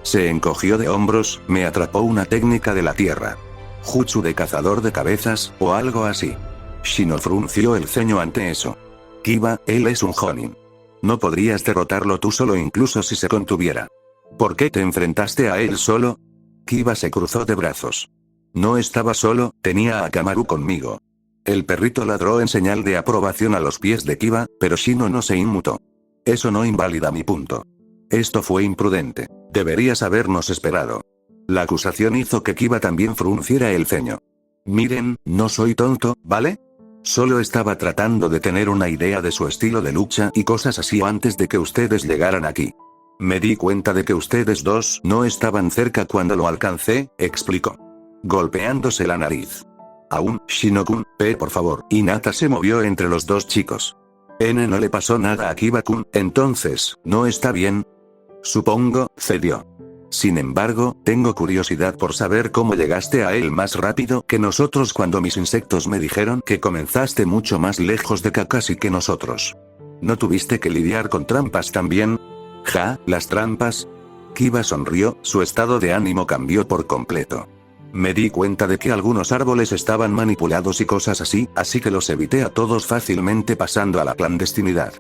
Se encogió de hombros, me atrapó una técnica de la tierra. Jutsu de cazador de cabezas, o algo así. Shino frunció el ceño ante eso. Kiba, él es un Jonin. No podrías derrotarlo tú solo incluso si se contuviera. ¿Por qué te enfrentaste a él solo? Kiba se cruzó de brazos. No estaba solo, tenía a Kamaru conmigo. El perrito ladró en señal de aprobación a los pies de Kiba, pero Shino no se inmutó. Eso no invalida mi punto. Esto fue imprudente. Deberías habernos esperado. La acusación hizo que Kiba también frunciera el ceño. Miren, no soy tonto, ¿vale? Solo estaba tratando de tener una idea de su estilo de lucha y cosas así antes de que ustedes llegaran aquí. Me di cuenta de que ustedes dos no estaban cerca cuando lo alcancé, explicó. Golpeándose la nariz. Aún, Shino-kun, por favor. Hinata se movió entre los dos chicos. No le pasó nada a Kiba-kun, entonces, ¿no está bien? Supongo, cedió. Sin embargo, tengo curiosidad por saber cómo llegaste a él más rápido que nosotros cuando mis insectos me dijeron que comenzaste mucho más lejos de Kakashi que nosotros. ¿No tuviste que lidiar con trampas también? ¿Las trampas? Kiba sonrió, su estado de ánimo cambió por completo. Me di cuenta de que algunos árboles estaban manipulados y cosas así que los evité a todos fácilmente pasando a la clandestinidad.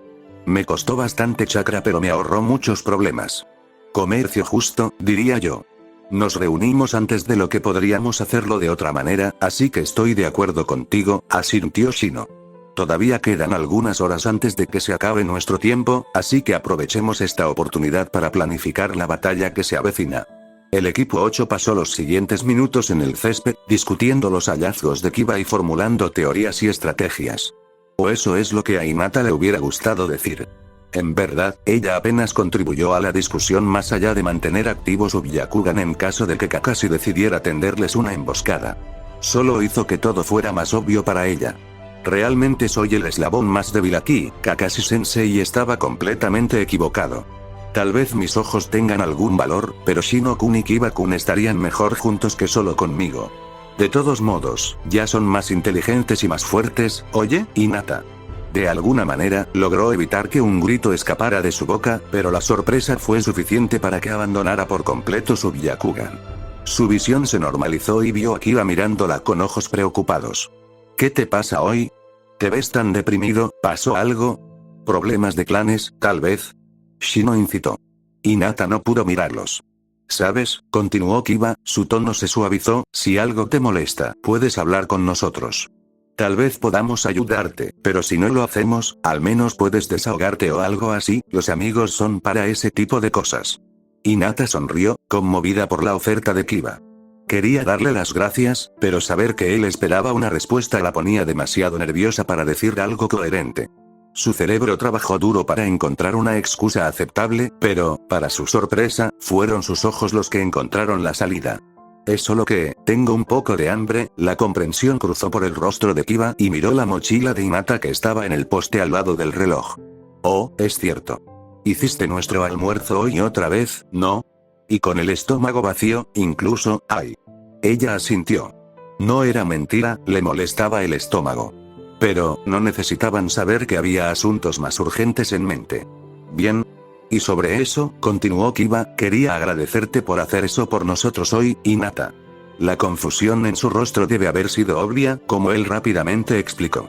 Me costó bastante chakra pero me ahorró muchos problemas. Comercio justo, diría yo. Nos reunimos antes de lo que podríamos hacerlo de otra manera, así que estoy de acuerdo contigo, asintió Shino. Todavía quedan algunas horas antes de que se acabe nuestro tiempo, así que aprovechemos esta oportunidad para planificar la batalla que se avecina. El equipo 8 pasó los siguientes minutos en el césped, discutiendo los hallazgos de Kiba y formulando teorías y estrategias. O eso es lo que a Hinata le hubiera gustado decir. En verdad, ella apenas contribuyó a la discusión más allá de mantener activo su Byakugan en caso de que Kakashi decidiera tenderles una emboscada. Solo hizo que todo fuera más obvio para ella. Realmente soy el eslabón más débil aquí, Kakashi-sensei estaba completamente equivocado. Tal vez mis ojos tengan algún valor, pero Shino-kun y Kiba-kun estarían mejor juntos que solo conmigo. De todos modos, ya son más inteligentes y más fuertes, ¿oye, Hinata? De alguna manera, logró evitar que un grito escapara de su boca, pero la sorpresa fue suficiente para que abandonara por completo su Byakugan. Su visión se normalizó y vio a Kiba mirándola con ojos preocupados. ¿Qué te pasa hoy? ¿Te ves tan deprimido? ¿Pasó algo? ¿Problemas de clanes, tal vez? Shino incitó. Hinata no pudo mirarlos. ¿Sabes? Continuó Kiba, su tono se suavizó, si algo te molesta, puedes hablar con nosotros. Tal vez podamos ayudarte, pero si no lo hacemos, al menos puedes desahogarte o algo así, los amigos son para ese tipo de cosas. Hinata sonrió, conmovida por la oferta de Kiba. Quería darle las gracias, pero saber que él esperaba una respuesta la ponía demasiado nerviosa para decir algo coherente. Su cerebro trabajó duro para encontrar una excusa aceptable, pero, para su sorpresa, fueron sus ojos los que encontraron la salida. Es solo que, tengo un poco de hambre, la comprensión cruzó por el rostro de Kiba y miró la mochila de Hinata que estaba en el poste al lado del reloj. Oh, es cierto. Hiciste nuestro almuerzo hoy otra vez, ¿no? Y con el estómago vacío, incluso, ¡ay! Ella asintió. No era mentira, le molestaba el estómago. Pero, no necesitaban saber que había asuntos más urgentes en mente. Bien. Y sobre eso, continuó Kiba, quería agradecerte por hacer eso por nosotros hoy, Hinata. La confusión en su rostro debe haber sido obvia, como él rápidamente explicó.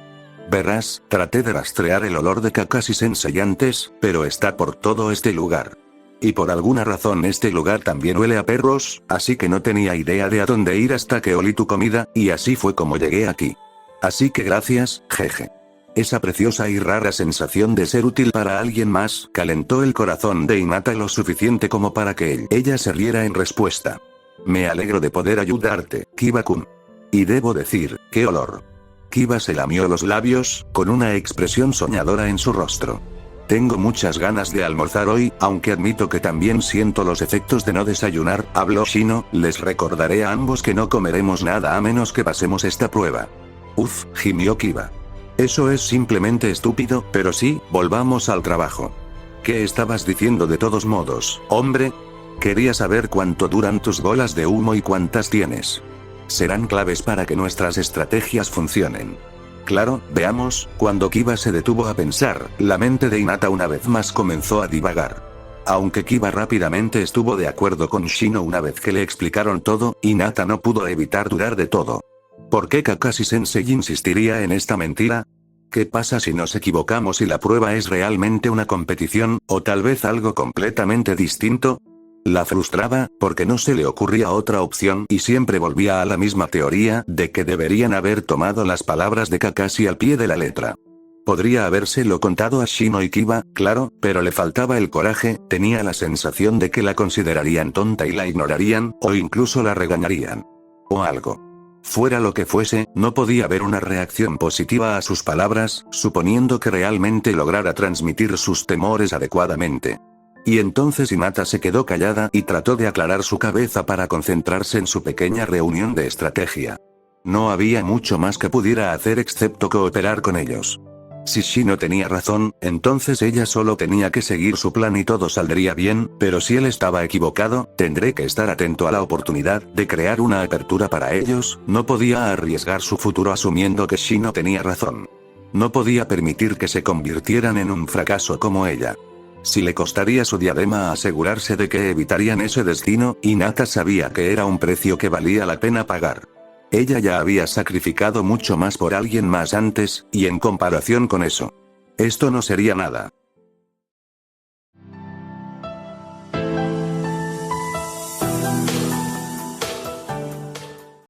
Verás, traté de rastrear el olor de Kakashi-sensei antes, pero está por todo este lugar. Y por alguna razón este lugar también huele a perros, así que no tenía idea de a dónde ir hasta que olí tu comida, y así fue como llegué aquí. Así que gracias, jeje. Esa preciosa y rara sensación de ser útil para alguien más, calentó el corazón de Hinata lo suficiente como para que ella se riera en respuesta. Me alegro de poder ayudarte, Kiba-kun. Y debo decir, qué olor. Kiba se lamió los labios, con una expresión soñadora en su rostro. Tengo muchas ganas de almorzar hoy, aunque admito que también siento los efectos de no desayunar, habló Shino. Les recordaré a ambos que no comeremos nada a menos que pasemos esta prueba. Uf, gimió Kiba. Eso es simplemente estúpido, pero sí, volvamos al trabajo. ¿Qué estabas diciendo de todos modos, hombre? Quería saber cuánto duran tus bolas de humo y cuántas tienes. Serán claves para que nuestras estrategias funcionen. Claro, veamos. Cuando Kiba se detuvo a pensar, la mente de Hinata una vez más comenzó a divagar. Aunque Kiba rápidamente estuvo de acuerdo con Shino una vez que le explicaron todo, Hinata no pudo evitar dudar de todo. ¿Por qué Kakashi Sensei insistiría en esta mentira? ¿Qué pasa si nos equivocamos y la prueba es realmente una competición, o tal vez algo completamente distinto? La frustraba, porque no se le ocurría otra opción y siempre volvía a la misma teoría de que deberían haber tomado las palabras de Kakashi al pie de la letra. Podría habérselo contado a Shino y Kiba, claro, pero le faltaba el coraje, tenía la sensación de que la considerarían tonta y la ignorarían, o incluso la regañarían. O algo. Fuera lo que fuese, no podía haber una reacción positiva a sus palabras, suponiendo que realmente lograra transmitir sus temores adecuadamente. Y entonces Hinata se quedó callada y trató de aclarar su cabeza para concentrarse en su pequeña reunión de estrategia. No había mucho más que pudiera hacer excepto cooperar con ellos. Si Shino tenía razón, entonces ella solo tenía que seguir su plan y todo saldría bien, pero si él estaba equivocado, tendré que estar atento a la oportunidad de crear una apertura para ellos. No podía arriesgar su futuro asumiendo que Shino tenía razón. No podía permitir que se convirtieran en un fracaso como ella. Si le costaría su diadema asegurarse de que evitarían ese destino, Hinata sabía que era un precio que valía la pena pagar. Ella ya había sacrificado mucho más por alguien más antes, y en comparación con eso, esto no sería nada.